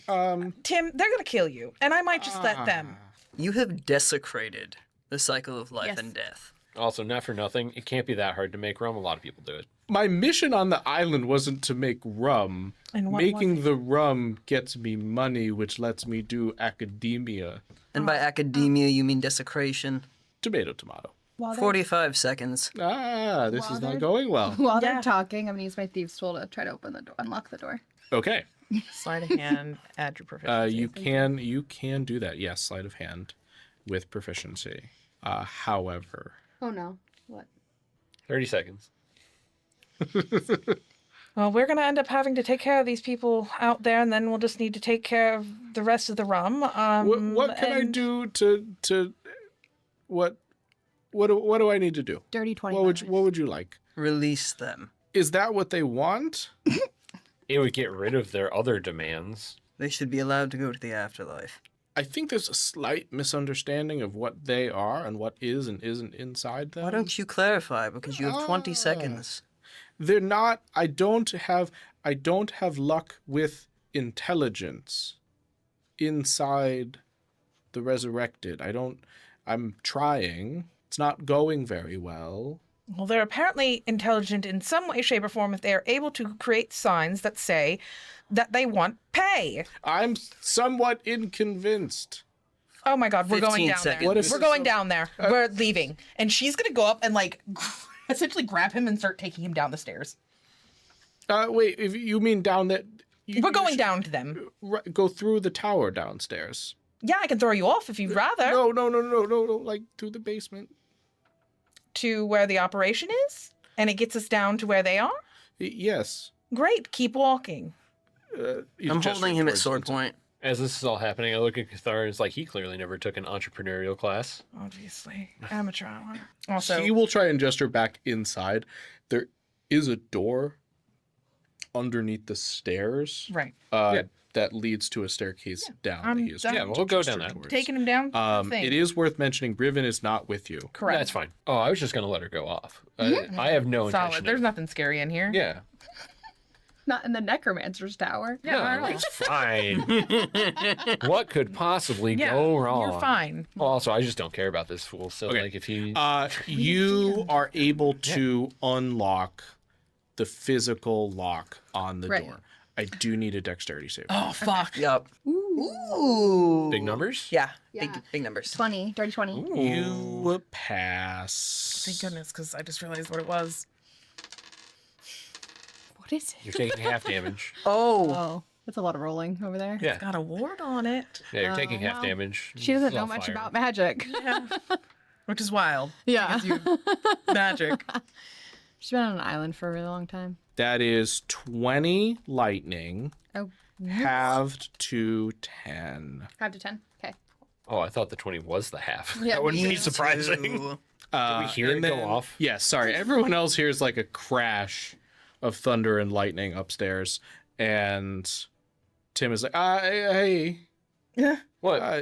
Tim, they're gonna kill you, and I might just let them. You have desecrated the cycle of life Yes. and death. Also, not for nothing, it can't be that hard to make rum. A lot of people do it. My mission on the island wasn't to make rum. And what Making was the rum gets me money, which lets me do academia. And by academia, you mean desecration. Tomato, tomato. 45 seconds. This is not going well. While Yeah. they're talking, I'm gonna use my thieves tool to try to open the door, unlock the door. Okay. Sleight of hand, add your proficiency. You can do that. Yes, sleight of hand with proficiency. However, Oh no. What? 30 seconds. Well, we're gonna end up having to take care of these people out there, and then we'll just need to take care of the rest of the rum. what can I and- do to what do I need to do? Dirty 20. What would you like? Release them. Is that what they want? It would get rid of their other demands. They should be allowed to go to the afterlife. I think there's a slight misunderstanding of what they are and what is and isn't inside them. Why don't you clarify? Because you have 20 Ah. seconds. They're not. I don't have luck with intelligence inside the resurrected. I'm trying. It's not going very well. Well, they're apparently intelligent in some way, shape, or form if they are able to create signs that say that they want pay. I'm somewhat inconvinced. Oh my God, we're going 15 down seconds. there. What if We're it's going down there. We're leaving, and she's gonna go up and like essentially grab him and start taking him down the stairs. Wait, if you mean down that? We're going down to them. Go through the tower downstairs. Yeah, I can throw you off if you'd rather. No. Like through the basement. To where the operation is, and it gets us down to where they are. Yes. Great, keep walking. He's I'm gesturing holding him at towards sword into- point. As this is all happening, I look at Kithara and it's like he clearly never took an entrepreneurial class. Obviously, amateur hour. Also, He will try and gesture back inside. There is a door underneath the stairs. right, That leads to a staircase down. that I'm he is done. trying Yeah, to we'll go gesture down that. towards. taking him down. It is worth mentioning Riven is not with you. correct. That's fine. Oh, I was just gonna let her go off. I have no intention. Solid. There's nothing scary in here. Yeah. Not in the necromancer's tower. Yeah, No, it's fine. What could possibly go wrong? You're fine. Well, also, I just don't care about this fool. So, Okay. like, if he, You are able to unlock the physical lock on the Right. door. I do need a dexterity save. Oh, fuck. Yup. Ooh. big numbers. Yeah. Yeah. Big numbers. 20, dirty 20. You pass. Thank goodness, because I just realized what it was. What is it? You're taking half damage. Oh. Oh, that's a lot of rolling over there. Yeah, Got a ward on it. yeah, you're taking half wow. damage. She doesn't It's all know much fire. about magic. Yeah. Which is wild. Yeah. Because you magic. She's been on an island for a really long time. That is 20 lightning, Oh, halved to 10. 5 to 10. Okay. Oh, I thought the 20 was the half. Yeah, That wouldn't me be too. surprising. Did we hear and it go then- off? Yes, sorry. Everyone else hears like a crash of thunder and lightning upstairs, and Tim is like, "Hey, What? uh,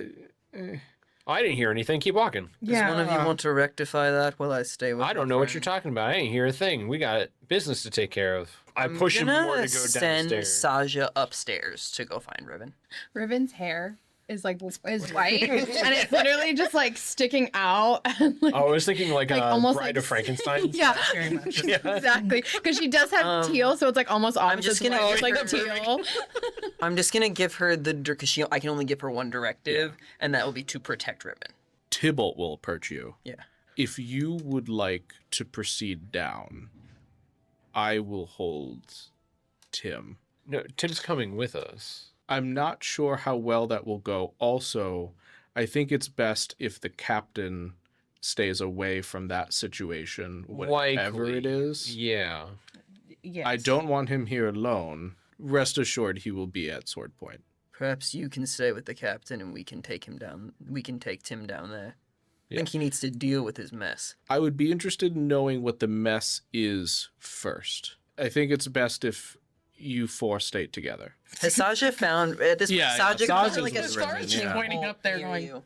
I didn't hear anything. Keep walking. Does one of you want to rectify that while I stay with I don't know what you're talking about. I ain't hear a thing. We got business to take care of. I push him more to go send downstairs. Saja upstairs to go find Riven. Riven's hair is like is white, and it's literally just like sticking out. And, like, Oh, I was thinking like, almost Bride like of Frankenstein. yeah, Very much. exactly. Because she does have teal, so it's like almost opposite. just gonna It's like give her- teal. I'm just gonna give her the because I can only give her one directive, and that will be to protect Riven. Tibolt will approach you. Yeah. If you would like to proceed down, I will hold Tim. No, Tim's coming with us. I'm not sure how well that will go. Also, I think it's best if the captain stays away from that situation, whatever Likely. it is. Yeah. Yes. I don't want him here alone. Rest assured, he will be at Sword Point. Perhaps you can stay with the captain, and we can take him down. We can take Tim down there. I Yeah. think he needs to deal with his mess. I would be interested in knowing what the mess is first. I think it's best if you four stay together. Has Saja found at this? Yeah, Saja Saja's like a with scar Riven, chain yeah. Pointing up there near going, you.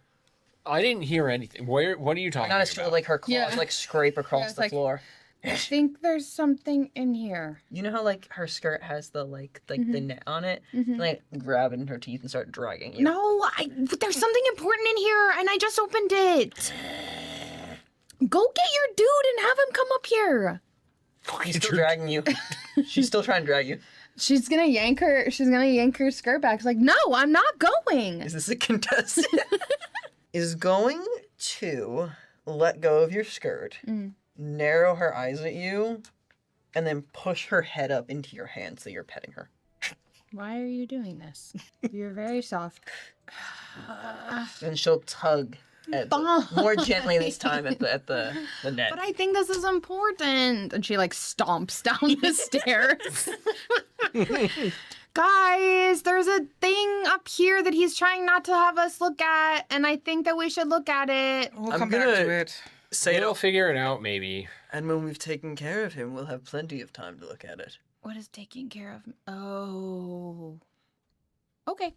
I didn't hear anything. Where? What are you talking Not about? as true, like her claws Yeah. like scrape across it's the like- floor. I think there's something in here. You know how like her skirt has the the net on it? Like grab it in her teeth and start dragging you. No, there's something important in here, and I just opened it. Go get your dude and have him come up here. She's still dragging you. She's still trying to drag you. She's gonna yank her. She's gonna yank her skirt back. She's like, no, I'm not going. Is this a contestant? Is going to let go of your skirt, narrow her eyes at you, and then push her head up into your hand so you're petting her. Why are you doing this? You're very soft. And she'll tug at more gently this time at the net. But I think this is important. And she like stomps down the stairs. Guys, there's a thing up here that he's trying not to have us look at, and I think that we should look at it. We'll I'm come back gonna- to it. Say We'll figure it out, maybe. And when we've taken care of him, we'll have plenty of time to look at it. What is taking care of? Oh. Okay.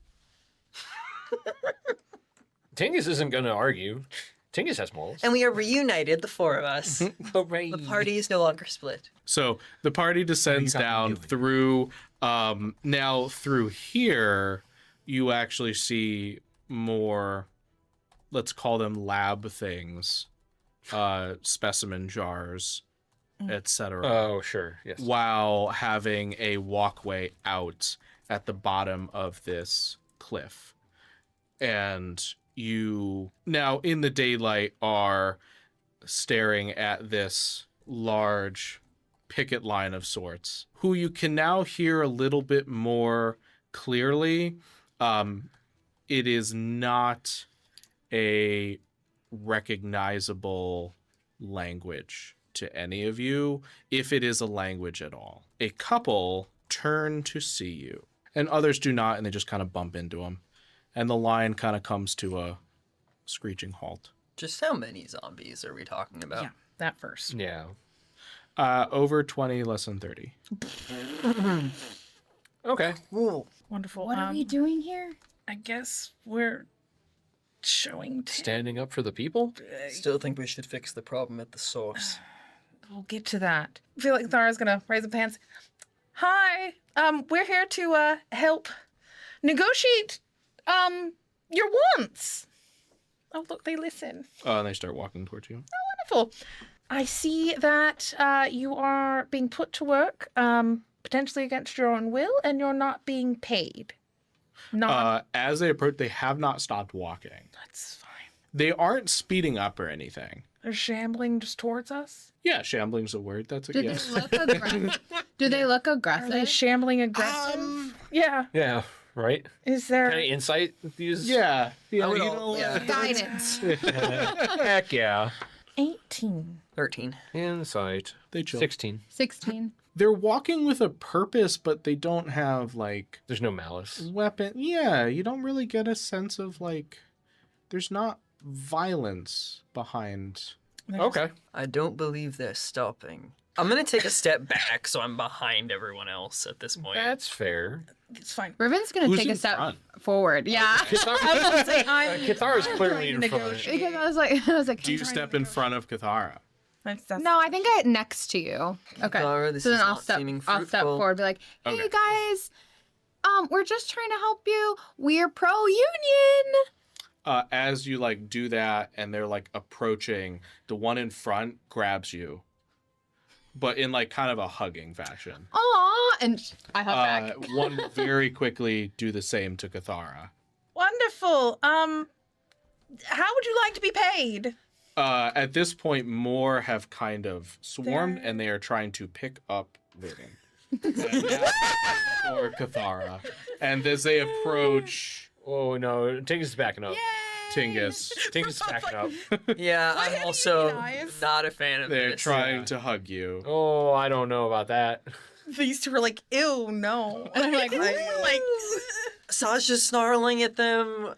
Tingus isn't going to argue. Tingus has morals. And we are reunited, the four of us. Hooray. The party is no longer split. So the party descends got me down doing? through. Now through here, you actually see more. Let's call them lab things, specimen jars, etc. Oh, sure. Yes. While having a walkway out at the bottom of this cliff, and you now in the daylight are staring at this large picket line of sorts, who you can now hear a little bit more clearly. It is not a recognizable language to any of you, if it is a language at all. A couple turn to see you, and others do not, and they just kind of bump into them. And the line kind of comes to a screeching halt. Just how many zombies are we talking about? Yeah, that first. Yeah. Over 20, less than 30. Okay. Cool. Wonderful. What are we doing here? I guess we're showing. Standing up for the people? Still think we should fix the problem at the source. We'll get to that. I feel like Thara's gonna raise up hands. Hi. We're here to help negotiate your wants. Oh, look, they listen. And they start walking towards you. Wonderful. I see that you are being put to work, potentially against your own will, and you're not being paid. Not. As they approach, they have not stopped walking. That's fine. They aren't speeding up or anything. They're shambling just towards us. Yeah, shambling's a word. That's a Do yes. they look aggressive? Do they look Are aggressive? they shambling aggressive? Yeah. Yeah, right? Is there? Kind of insight these? Yeah. I would you all- know, yeah. Guidance. Heck yeah. 18. 13. Insight. They chill. 16. 16. They're walking with a purpose, but they don't have like There's no malice. weapon. Yeah, you don't really get a sense of like. There's not violence behind. Okay. I don't believe they're stopping. I'm gonna take a step back so I'm behind everyone else at this point. That's fair. It's fine. Riven's gonna Who's take a in step front? forward. Yeah. Kithara's clearly in front. Because I was like, Do you step in front of Kithara? no, I think I next to you. Okay. Kithara, this So then is I'll not step seeming I'll step fruitful. forward, be like, hey Okay. guys, we're just trying to help you. We're pro union. As you like do that, and they're like approaching, the one in front grabs you, but in like kind of a hugging fashion. Aw, and I hug back. One very quickly do the same to Kithara. Wonderful. How would you like to be paid? At this point, more have kind of swarmed, and they are trying to pick up Riven. Or Kithara. And as they approach Oh no, Tingus is backing up. Tingus, Tingus is backing up. Yeah, I'm also unionize? not a fan of they're this. trying to hug you. Oh, I don't know about that. These two were like, ew, no. And I'm like, Sasha's snarling at them.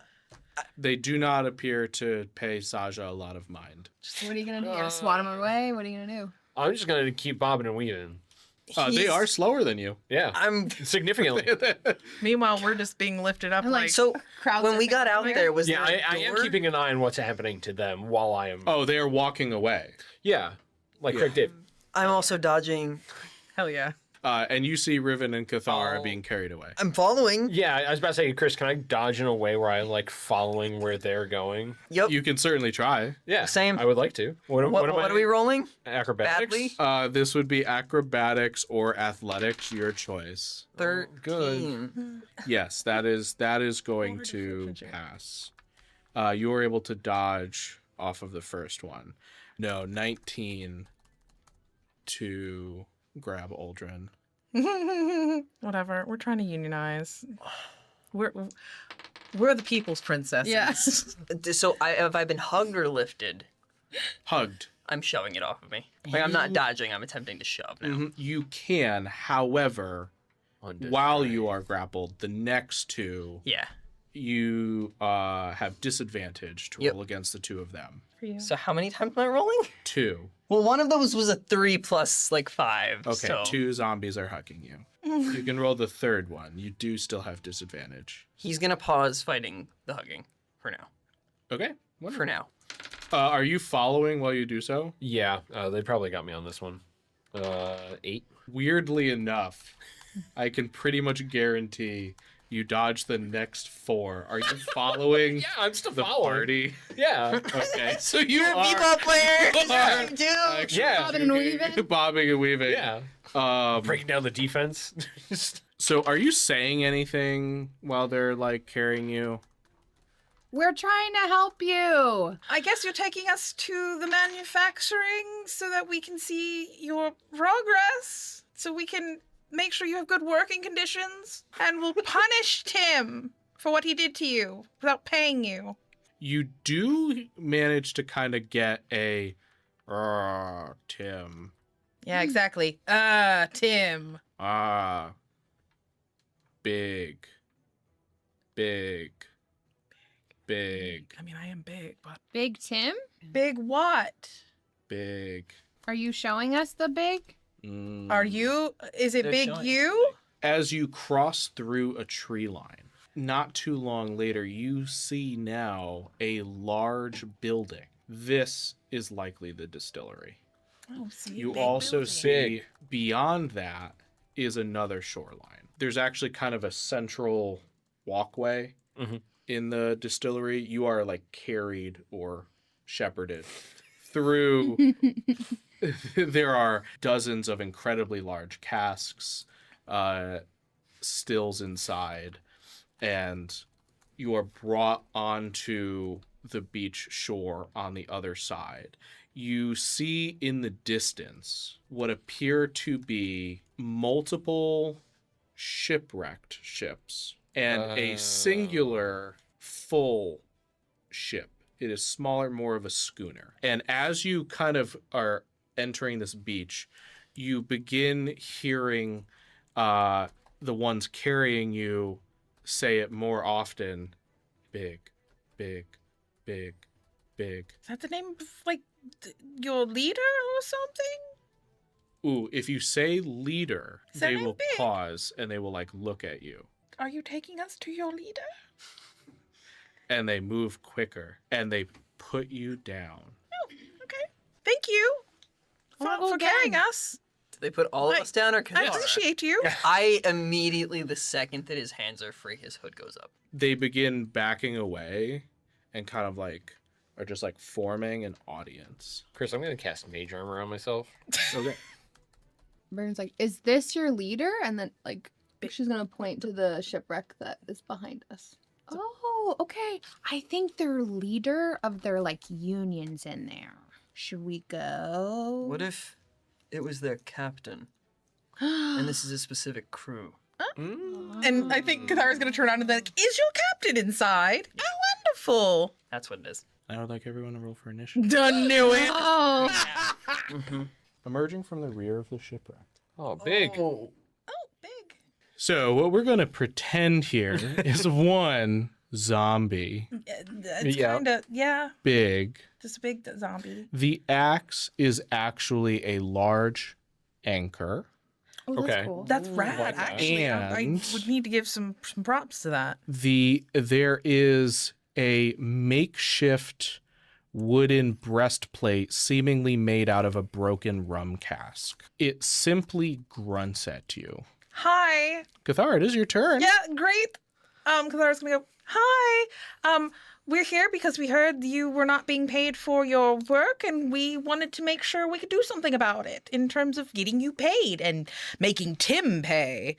They do not appear to pay Saja a lot of mind. What are you gonna do? You gonna swat him away? What are you gonna do? I'm just gonna keep bobbing and weaving. They He's- are slower than you. Yeah, I'm significantly. meanwhile, we're just being lifted up like, so Crowds when are we got out here. there was Yeah, there I a am door? keeping an eye on what's happening to them while I am. Oh, they are walking away. Yeah, like Craig did. I'm also dodging. hell yeah. And you see Riven and Kithara being carried away. I'm following. Yeah, I was about to say, Chris, can I dodge in a way where I'm like following where they're going? Yep. You can certainly try. Yeah, Same. I would like to. What am I? are we rolling? Acrobatics. Badly? This would be acrobatics or athletics, your choice. 13. Yes, that is going to pass. You were able to dodge off of the first one. No, 19 to grab Uldreyin. Whatever. We're trying to unionize. We're the people's princesses. Yeah. So have I been hugged or lifted? Hugged. I'm shoving it off of me. Like I'm not dodging. I'm attempting to shove now. Mhm. You can, however, while you are grappled, the next two, Yeah. you have disadvantage to Yep. roll against the two of them. So how many times am I rolling? 2. Well, one of those was a 3 plus like 5. Okay, so 2 zombies are hugging you. You can roll the third one. You do still have disadvantage. he's gonna pause fighting the hugging for now. Okay. For now. Are you following while you do so? Yeah, they probably got me on this one. 8. Weirdly enough, I can pretty much guarantee you dodge the next 4. Are you following Yeah, I'm still the following. party? Yeah. Okay, so you You're a are bebop player. you are You do. actually Yeah. Bobbing and weaving? bobbing and weaving. Yeah. Breaking down the defense. So are you saying anything while they're like carrying you? We're trying to help you. I guess you're taking us to the manufacturing so that we can see your progress, so we can make sure you have good working conditions, and we'll punish Tim for what he did to you without paying you. You do manage to kind of get a Tim. Yeah, exactly. Tim. Big. I mean, I am big, but Big Tim? Big what? Big. Are you showing us the big? Are you? Is it They're big showing you? As you cross through a tree line, not too long later, you see now a large building. This is likely the distillery. Oh, see, You big also building. see beyond that is another shoreline. There's actually kind of a central walkway in the distillery. You are like carried or shepherded through. There are dozens of incredibly large casks, stills inside, and you are brought onto the beach shore on the other side. You see in the distance what appear to be multiple shipwrecked ships and a singular full ship. It is smaller, more of a schooner. And as you kind of are entering this beach, you begin hearing the ones carrying you say it more often. Big, big, big, big. Is that the name of, like, your leader or something? Ooh, if you say leader, Is that they name will big? pause and they will, like, look at you. Are you taking us to your leader? And they move quicker and they put you down. Oh, okay. Thank you for carrying us. Do they put all of us down or I Kithara? appreciate you. I immediately, the second that his hands are free, his hood goes up. They begin backing away and kind of like are just like forming an audience. Chris, I'm going to cast Mage Armor on myself. Okay. Burns like, is this your leader? And then like she's gonna point to the shipwreck that is behind us. Oh, okay. I think they're leader of their like unions in there. Should we go? What if it was their captain? And this is a specific crew. And I think Kithara's going to turn around and be like, is your captain inside? Oh, wonderful. That's what it is. I would like everyone to roll for initiative. Done knew it. Oh, Emerging from the rear of the shipwreck. Oh, big. Oh, big. So what we're gonna pretend here is one zombie, It's Yeah. kind of, yeah, big. just a big zombie. The axe is actually a large anchor. oh that's Okay. cool. That's Ooh. rad, like that. actually. I And- would need to give some props to that. There is a makeshift wooden breastplate seemingly made out of a broken rum cask. It simply grunts at you. Hi. Kithara, it is your turn. Yeah, great. Kithara's going to go, hi. We're here because we heard you were not being paid for your work, and we wanted to make sure we could do something about it in terms of getting you paid and making Tim pay.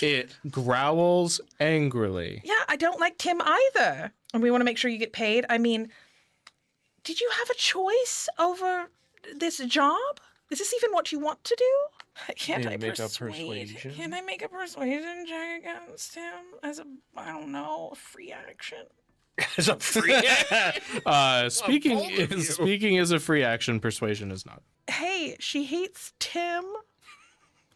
It growls angrily. Yeah, I don't like Tim either. And we want to make sure you get paid. I mean, did you have a choice over this job? Is this even what you want to do? Can't I make a persuade? persuasion? Can I make a persuasion check against him as a, I don't know, a free action? It's a free. Speaking as a free action, persuasion is not. Hey, she hates Tim.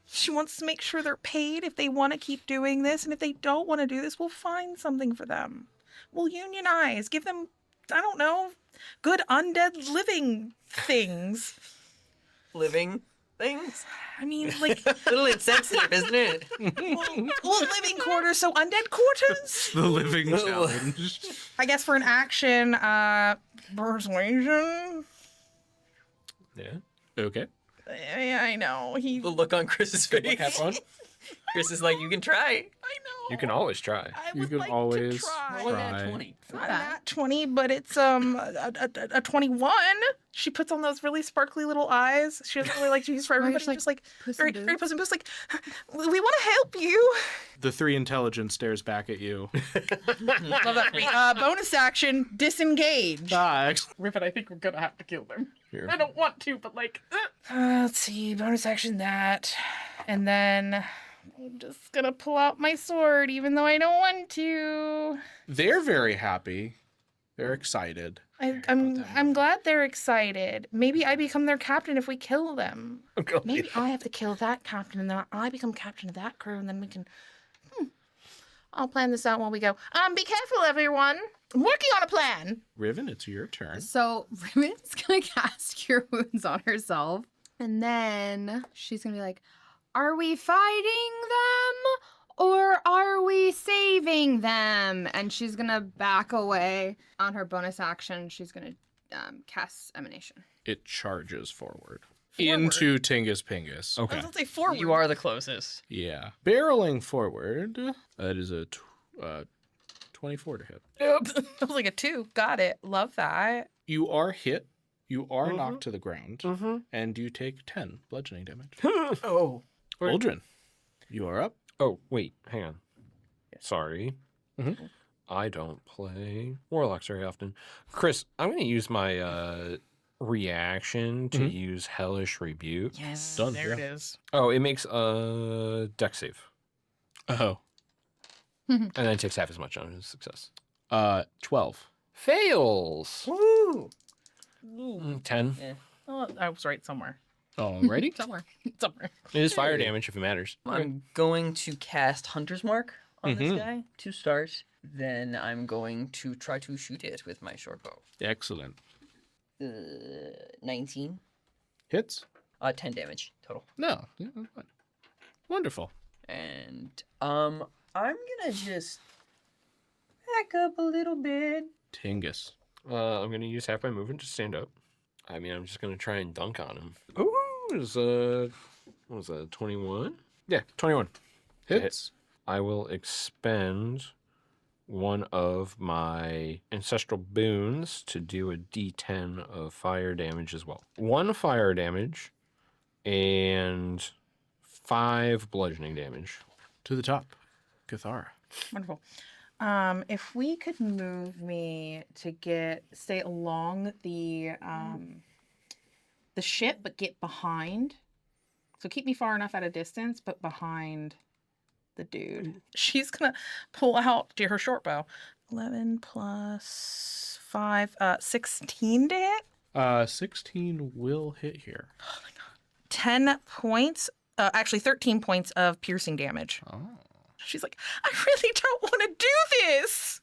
She wants to make sure they're paid if they want to keep doing this. And if they don't want to do this, we'll find something for them. We'll unionize. Give them, I don't know, good undead living things. Living things? I mean, like, A little insensitive, isn't it? well, living quarters, so undead quarters? The living challenge. I guess for an action, persuasion. Yeah. Okay. Yeah, I know. The look on Chris's face. Have fun. Chris is like, you can try. I know. You can always try. I You would can like always to try. roll that 20. It's not that 20, but it's a 21. She puts on those really sparkly little eyes. She doesn't really like to use for everybody. Just like Puss very, in very Boots? Puss in Boots. Like, we want to help you. The 3 intelligence stares back at you. Love that for me. Bonus action, disengage. Riven, I think we're gonna have to kill them. Here. I don't want to, but like, Let's see, bonus action that, and then I'm just gonna pull out my sword, even though I don't want to. They're very happy. They're excited. I'm glad they're excited. Maybe I become their captain if we kill them. Maybe I have to kill that captain, and then I become captain of that crew, and then we can. I'll plan this out while we go. Be careful, everyone. I'm working on a plan. Riven, it's your turn. So Riven's gonna cast Cure Wounds on herself, and then she's gonna be like, "Are we fighting them or are we saving them?" And she's gonna back away on her bonus action. She's gonna cast Emanation. It charges forward. into Tingus Pingus. I Okay. was gonna say forward. You are the closest. Yeah. Barreling forward. That is a 24 to hit. That was like a 2. Got it. Love that. You are hit. You are knocked to the ground. And you take 10 bludgeoning damage. Oh. Uldreyin, you are up. Oh, wait, hang on. Sorry. Mhm. I don't play Warlocks very often. Chris, I'm going to use my reaction to use Hellish Rebuke. Yes. Done, There it yeah. is. Oh, it makes a dex save. Oh. And then it takes half as much on his success. 12. Fails. Woo! 10. Oh, I was right somewhere. Alrighty. Somewhere. Somewhere. It is fire damage if it matters. I'm going to cast Hunter's Mark on this guy to start. Then I'm going to try to shoot it with my short bow. Excellent. 19. Hits? 10 damage total. No. Yeah, that's fine. Wonderful. And I'm gonna just back up a little bit. Tingus. I'm going to use half my movement to stand up. I mean, I'm just going to try and dunk on him. Ooh, it's what was that, 21? Yeah, 21. Hits. I will expend one of my ancestral boons to do a d10 of fire damage as well. 1 fire damage and 5 bludgeoning damage. To the top. Kithara. Wonderful. If we could move me to stay along the ship, but get behind. So keep me far enough at a distance, but behind the dude. She's gonna pull out her short bow. 11 plus 5, 16 to hit. 16 will hit here. 10 points. Actually, 13 points of piercing damage. Oh. She's like, I really don't want to do this.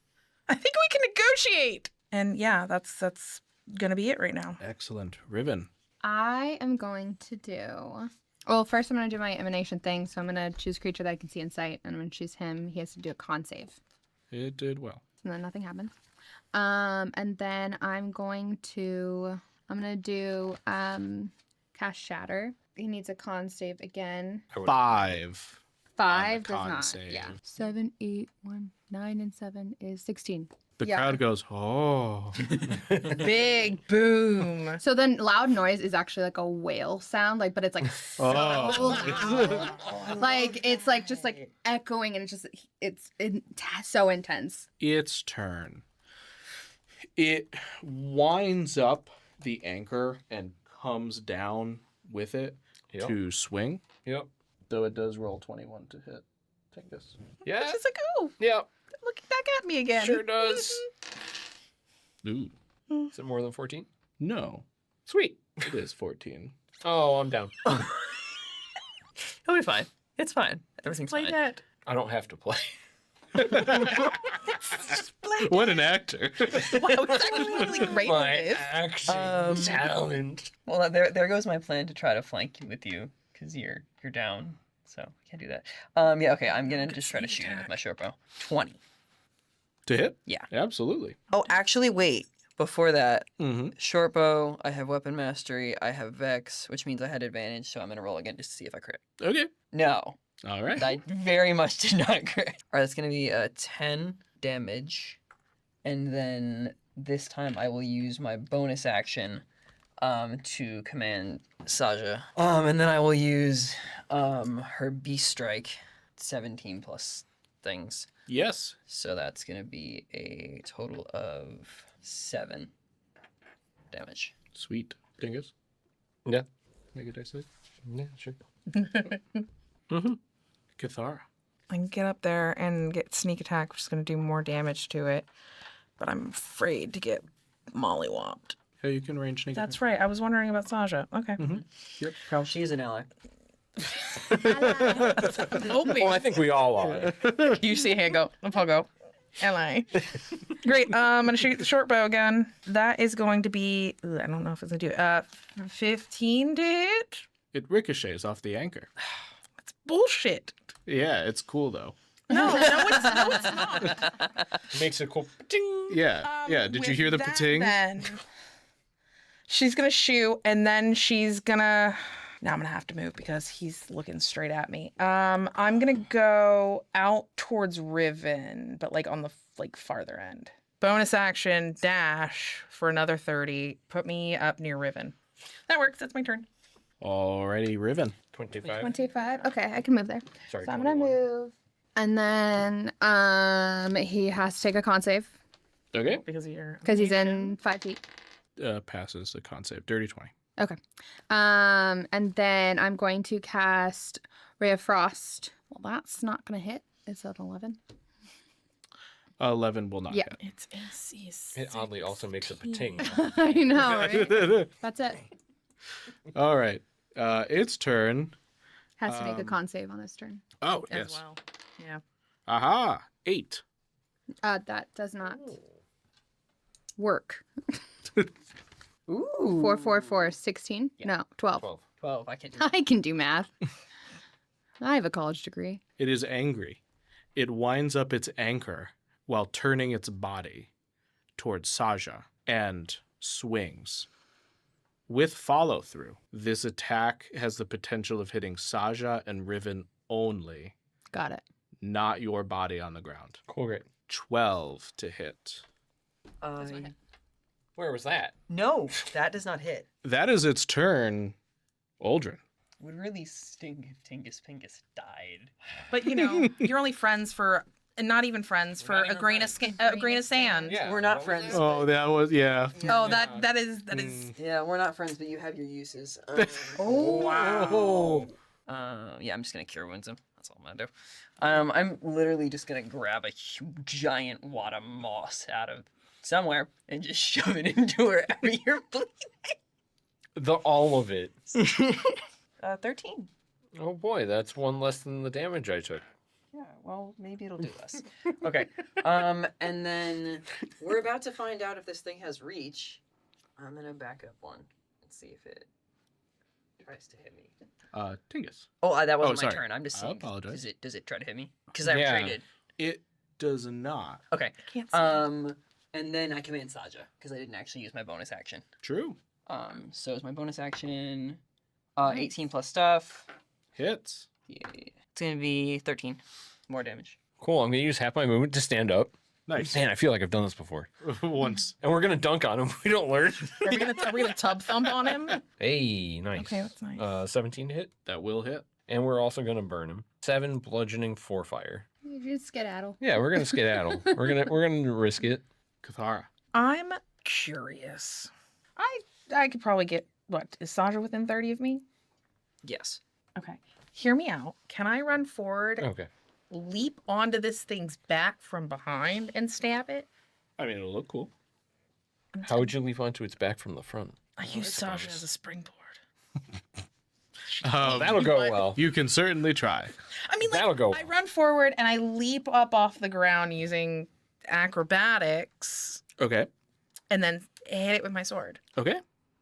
I think we can negotiate. And yeah, that's gonna be it right now. Excellent. Riven. I am going to do. Well, first I'm going to do my emanation thing. So I'm going to choose a creature that I can see in sight, and I'm going to choose him. He has to do a con save. It did well. And then nothing happens. And then I'm going to do cast Shatter. He needs a con save again. 5. 5 does con not. save. Yeah. 7, 8, 1, 9, and 7 is 16. The Yeah. crowd goes, oh. Big boom. So then loud noise is actually like a whale sound, like, but it's like so loud. Like it's like just like echoing, and it's so intense. Its turn. It winds up the anchor and comes down with it Yep. to swing. Yep. Though it does roll 21 to hit. Tingus. Yeah. She's like, oh, Yep. looking back at me again. Sure does. Ooh. Is it more than 14? No. Sweet. It is 14. Oh, I'm down. It'll be fine. It's fine. Everything's Play fine. dead. I don't have to play. What an actor. Wow, it's really great My at this. action talent. Well, there goes my plan to try to flank with you because you're down, so I can't do that. Yeah, okay. I'm gonna just try to shoot him with my short bow. 20. To hit? Yeah. Absolutely. Oh, actually, wait. Before that, Mm-hmm. short bow. I have weapon mastery. I have vex, which means I had advantage. So I'm gonna roll again just to see if I crit. Okay. No, All right. I very much did not crit. All right, that's gonna be 10 damage, and then this time I will use my bonus action to command Saja. And then I will use her beast strike, 17 plus things. Yes. So that's gonna be a total of 7 damage. Sweet. Dingus. Yeah. Make a dice save. Yeah, sure. Kithara. I can get up there and get sneak attack, which is going to do more damage to it. But I'm afraid to get mollywopped. Yeah, you can range sneak. That's right. I was wondering about Saja. Okay. Yep. She's an ally. Well, I think we all are. You see a hand go, I'll go. Ally. Great. I'm going to shoot the short bow again. That is going to be, I don't know if it's going to do it. 15 to hit? It ricochets off the anchor. It's bullshit. Yeah, it's cool though. No, it's not. Makes a cool ding. Yeah. Yeah. Did you With hear the that, pating? Then, She's gonna shoot, and then she's gonna. Now I'm gonna have to move because he's looking straight at me. I'm gonna go out towards Riven, but like on the farther end. Bonus action dash for another 30. Put me up near Riven. That works. That's my turn. Alrighty, Riven. 25. 25. Okay, I can move there. Sorry, So I'm gonna 21. move. And then he has to take a con save Okay. Because of your. because he's in 5 feet. Passes the con save. Dirty 20. Okay. And then I'm going to cast Ray of Frost. Well, that's not gonna hit. It's an 11. 11 will not Yeah. hit. It's AC. It oddly also makes a pating. I know, right? That's it. All right. Its turn. Has to make a con save on this turn. Oh, As yes. well. Yeah. Aha. 8. That does not work. Ooh. 4, 4, 4, 16? Yeah. No, 12. 12. 12. I can't do I can do math. I have a college degree. It is angry. It winds up its anchor while turning its body towards Saja and swings. With follow through, this attack has the potential of hitting Saja and Riven only, Got it. not your body on the ground. Cool, great. 12 to hit. Where was that? No, that does not hit. That is its turn. Uldreyin. Would really sting if Tingus Pingus died. But you're only friends for, and not even friends for not a even grain friends. of a grain of sand. Yeah. We're not what was friends. that? Oh, that was, yeah. Oh, that is. Yeah, we're not friends, but you have your uses. Wow. Yeah, I'm just gonna cure wounds him. That's all I'm gonna do. I'm literally just gonna grab a giant wad of moss out of somewhere and just shove it into wherever you're bleeding. All of it. 13. Oh boy, that's one less than the damage I took. Yeah, well, maybe it'll do less. Okay. And then we're about to find out if this thing has reach. I'm gonna back up one and see if it tries to hit me. Tingus. Oh, that wasn't my sorry. turn. I'm just I saying. apologize. Does it try to hit me? Because I Yeah. retreated. It does not. Okay. Can't see. And then I command Saja because I didn't actually use my bonus action. True. So is my bonus action 18 plus stuff. Hits. Yeah. It's gonna be 13 more damage. Cool, I'm gonna use half my movement to stand up. Nice. Man, I feel like I've done this before. Once. And we're gonna dunk on him. We don't learn. Are we gonna tub thump on him? Hey, nice. Okay, that's nice. 17 to hit. That will hit. And we're also gonna burn him. 7 bludgeoning, 4 fire. You just skedaddle. Yeah, we're gonna skedaddle. we're gonna risk it. Kithara. I'm curious. I could probably get what is Saja within 30 of me? Yes. Okay, hear me out. Can I run forward, Okay. leap onto this thing's back from behind, and stab it? I mean, it'll look cool. How would you leap onto its back from the front? I use Saja as a springboard. That'll go well. You can certainly try. I mean, like, That'll go I well. run forward and I leap up off the ground using acrobatics, Okay. and then hit it with my sword. Okay.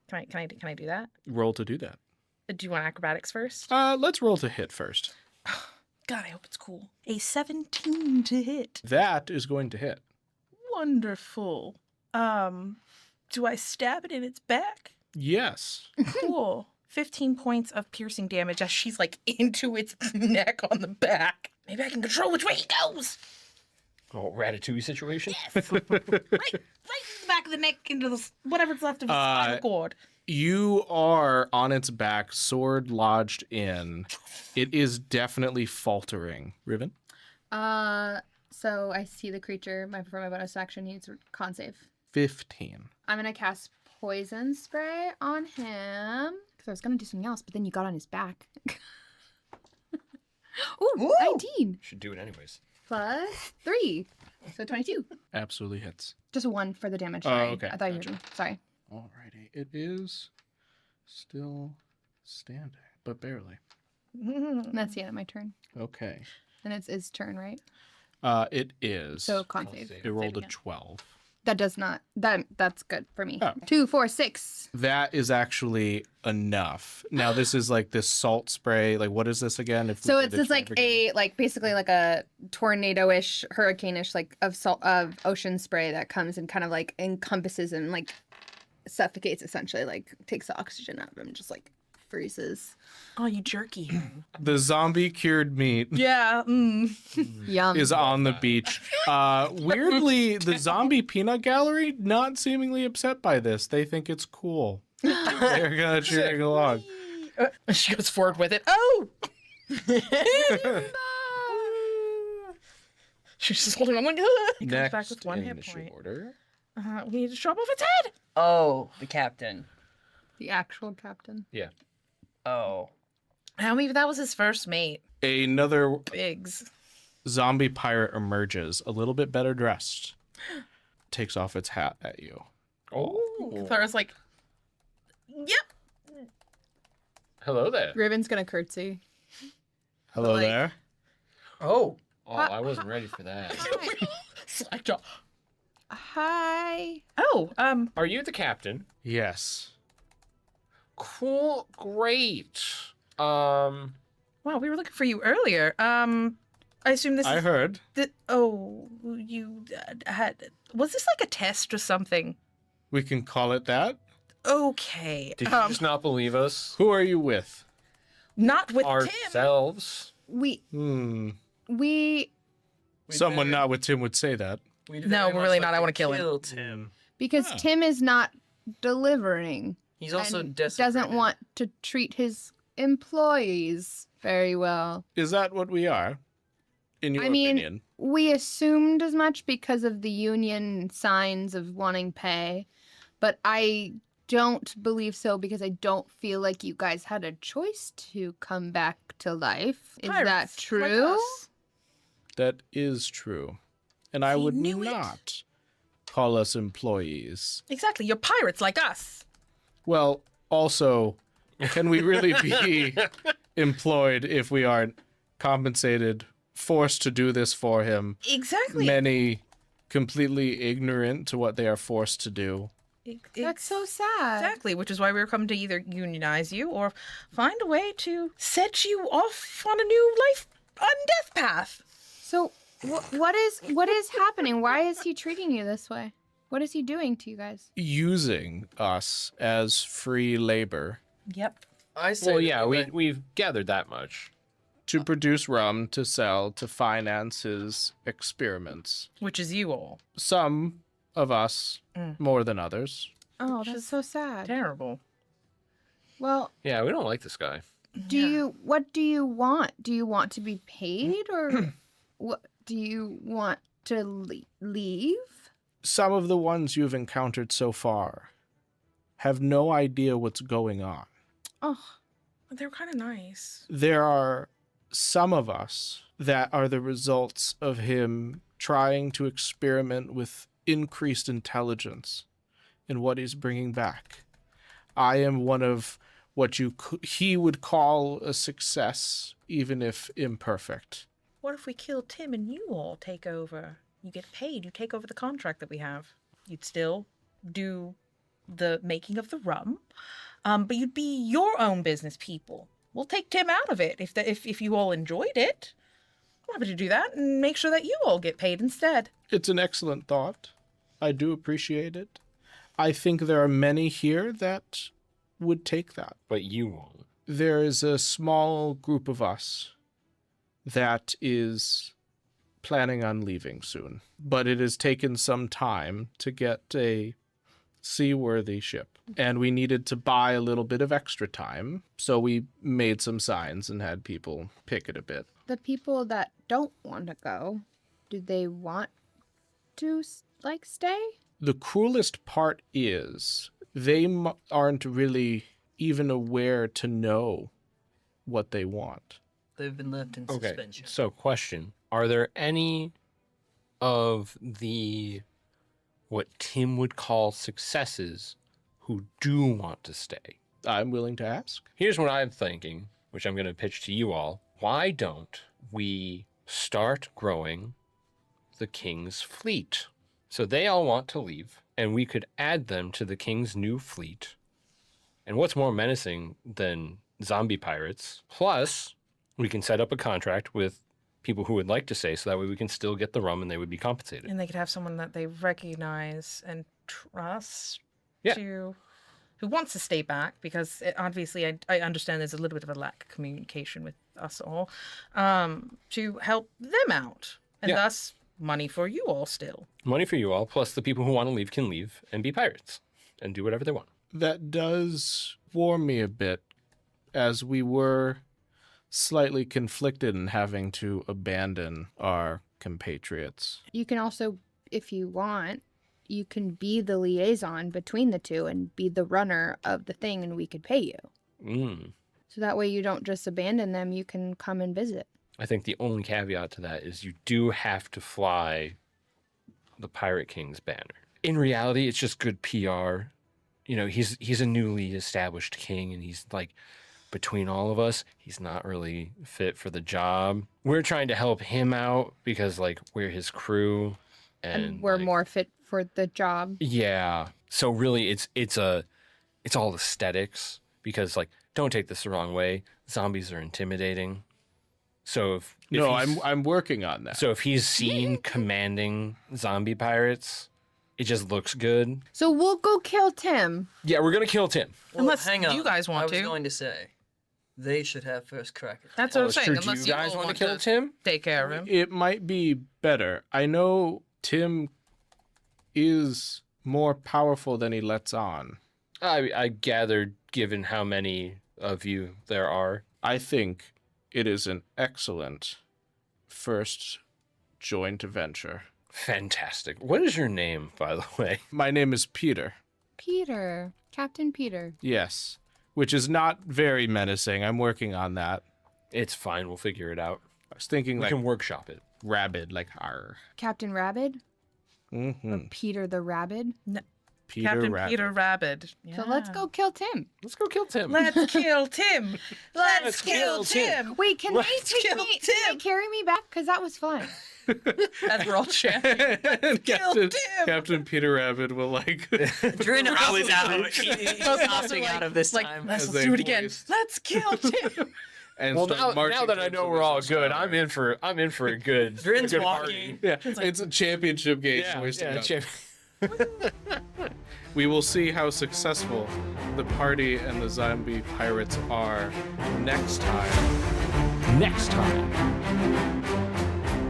Can I do that? Roll to do that. Do you want acrobatics first? Let's roll to hit first. God, I hope it's cool. A 17 to hit. That is going to hit. Wonderful. Do I stab it in its back? Yes. Cool. 15 points of piercing damage as she's like into its neck on the back. Maybe I can control which way he goes. Oh, Ratatouille situation? Right in the back of the neck into the whatever's left of the spinal cord. You are on its back, sword lodged in. It is definitely faltering. Riven? So I see the creature. For my bonus action, needs a con save. 15. I'm gonna cast poison spray on him because I was gonna do something else, but then you got on his back. Ooh, 19 Should do it anyways. plus 3, so 22. Absolutely hits. Just a 1 for the damage. Oh, Sorry. okay. I thought you heard me. Sorry. Alrighty. It is still standing, but barely. And that's the end of my turn. Okay. And it's his turn, right? It is. So con save. it rolled a again. 12. That does not. That's good for me. Oh. 2, 4, 6. That is actually enough. Now this is like this salt spray. Like what is this again? If we So did it's it just for like every- basically like a tornado-ish, hurricane-ish, like of ocean spray that comes and kind of like encompasses and like suffocates essentially, like takes the oxygen out of him, just like freezes. Oh, you jerky him. The zombie cured meat Yeah. Yum. is on the beach. Weirdly, the zombie peanut gallery not seemingly upset by this. They think it's cool. They're gonna cheering along. She goes forward with it. Oh! She's just holding on like, he comes back Next with one in hit the shoot point. order. We need to chop off its head. Oh, the captain. The actual captain. Yeah. Oh. How maybe that was his first mate. Another Biggs. zombie pirate emerges, a little bit better dressed. Takes off its hat at you. Oh. Clara's like, yep. Hello there. Riven's gonna curtsy. Hello Like- there. Oh. Oh, I wasn't ready for that. Slackjaw. Hi. Oh, Are you the captain? Yes. Cool. Great. wow, we were looking for you earlier. I assume this I is heard. you had, was this like a test or something? We can call it that. Okay. Did you just not believe us? Who are you with? Not with Tim. Ourselves. We Someone not with Tim would say that. No, we're really not. I want to kill him. Tim. because Ah. Tim is not delivering. He's also and desperate. doesn't want to treat his employees very well. Is that what we are? In your I mean, opinion? we assumed as much because of the union signs of wanting pay, but I don't believe so because I don't feel like you guys had a choice to come back to life. Is that Pirates, like true? us. That is true. And I He would knew it. not call us employees. Exactly. You're pirates like us. Well, also, can we really be employed if we aren't compensated, forced to do this for him? Exactly. Many completely ignorant to what they are forced to do. That's so sad. Exactly, which is why we were coming to either unionize you or find a way to set you off on a new life on death path. So what is happening? Why is he treating you this way? What is he doing to you guys? Using us as free labor Yep. I say Well, yeah, we've gathered that much. to produce rum to sell to finance his experiments. Which is you all. Some of us more than others. Oh, that's so sad. Terrible. Well, Yeah, we don't like this guy. what do you want? Do you want to be paid or what do you want to leave? Some of the ones you've encountered so far have no idea what's going on. Oh, They were kind of nice. There are some of us that are the results of him trying to experiment with increased intelligence in what he's bringing back. I am one of what he would call a success, even if imperfect. What if we kill Tim and you all take over? You get paid. You take over the contract that we have. You'd still do the making of the rum, but you'd be your own business people. We'll take Tim out of it if you all enjoyed it. I'm happy to do that and make sure that you all get paid instead. It's an excellent thought. I do appreciate it. I think there are many here that would take that. But you won't. There is a small group of us that is planning on leaving soon, but it has taken some time to get a seaworthy ship, and we needed to buy a little bit of extra time, so we made some signs and had people pick it a bit. the people that don't want to go, do they want to stay? The cruelest part is they aren't really even aware to know what they want. They've been left in Okay, suspension. so question. Are there any of the, what Tim would call successes, who do want to stay? I'm willing to ask. Here's what I'm thinking, which I'm going to pitch to you all. Why don't we start growing the King's fleet? So they all want to leave, and we could add them to the King's new fleet. And what's more menacing than zombie pirates? Plus, we can set up a contract with people who would like to stay, so that way we can still get the rum and they would be compensated. And they could have someone that they recognize and trust. Yeah. who wants to stay back because obviously I understand there's a little bit of a lack of communication with us all, to help them out, and Yeah. thus money for you all still. Money for you all, plus the people who want to leave can leave and be pirates and do whatever they want. That does warm me a bit, as we were slightly conflicted in having to abandon our compatriots. You can also, if you want, you can be the liaison between the two and be the runner of the thing, and we could pay you. Mm. So that way you don't just abandon them, you can come and visit. I think the only caveat to that is you do have to fly the Pirate King's banner. In reality, it's just good PR. You know, he's a newly established king, and he's like, between all of us, he's not really fit for the job. We're trying to help him out because, like, we're his crew. And we're like, more fit for the job. Yeah. So really, it's all aesthetics because, like, don't take this the wrong way. Zombies are intimidating. So if No, he's- I'm working on that. So if he's seen commanding zombie pirates, it just looks good. So we'll go kill Tim. Yeah, we're gonna kill Tim. Well, Unless hang on. you guys want I was to. going to say, they should have first crack at it. That's what I'm It's saying. true. Unless Do you guys all want to kill Tim? take care of him. It might be better. I know Tim is more powerful than he lets on. I gathered, given how many of you there are. I think it is an excellent first joint venture. Fantastic. What is your name, by the way? My name is Peter. Peter. Captain Peter. Yes. Which is not very menacing. I'm working on that. It's fine. We'll figure it out. I was thinking We like can workshop it. rabid, like R. Captain Rabbit? Mm-hmm. Or Peter the Rabbit? Peter Captain Rabbit. Peter Rabbit. So let's Yeah. go kill Tim. Let's go kill Tim. Let's kill Tim. Let's Let's kill kill Tim. Tim. Wait, can Let's they kill take me? Can Tim. they carry me back? Because that was fun. As we're all chanting. Captain, Tim. Captain Peter Rabbit will like Drin rallies out. He's Both of us are opting out of this like, time. Let's As they do it again. voice. Let's kill Tim. and Well, start now marching that I towards know the we're all Missile good, Tower. I'm in for a good. Drin's good walking. party. Yeah, it's a championship game. We will see how successful the party and the zombie pirates are next time. Next time.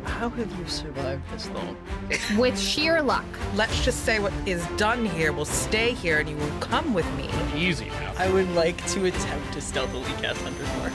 How have you survived this long? With sheer luck. Let's just say what is done here will stay here and you will come with me. Easy now. I would like to attempt to stealthily cast Hunter's Mark.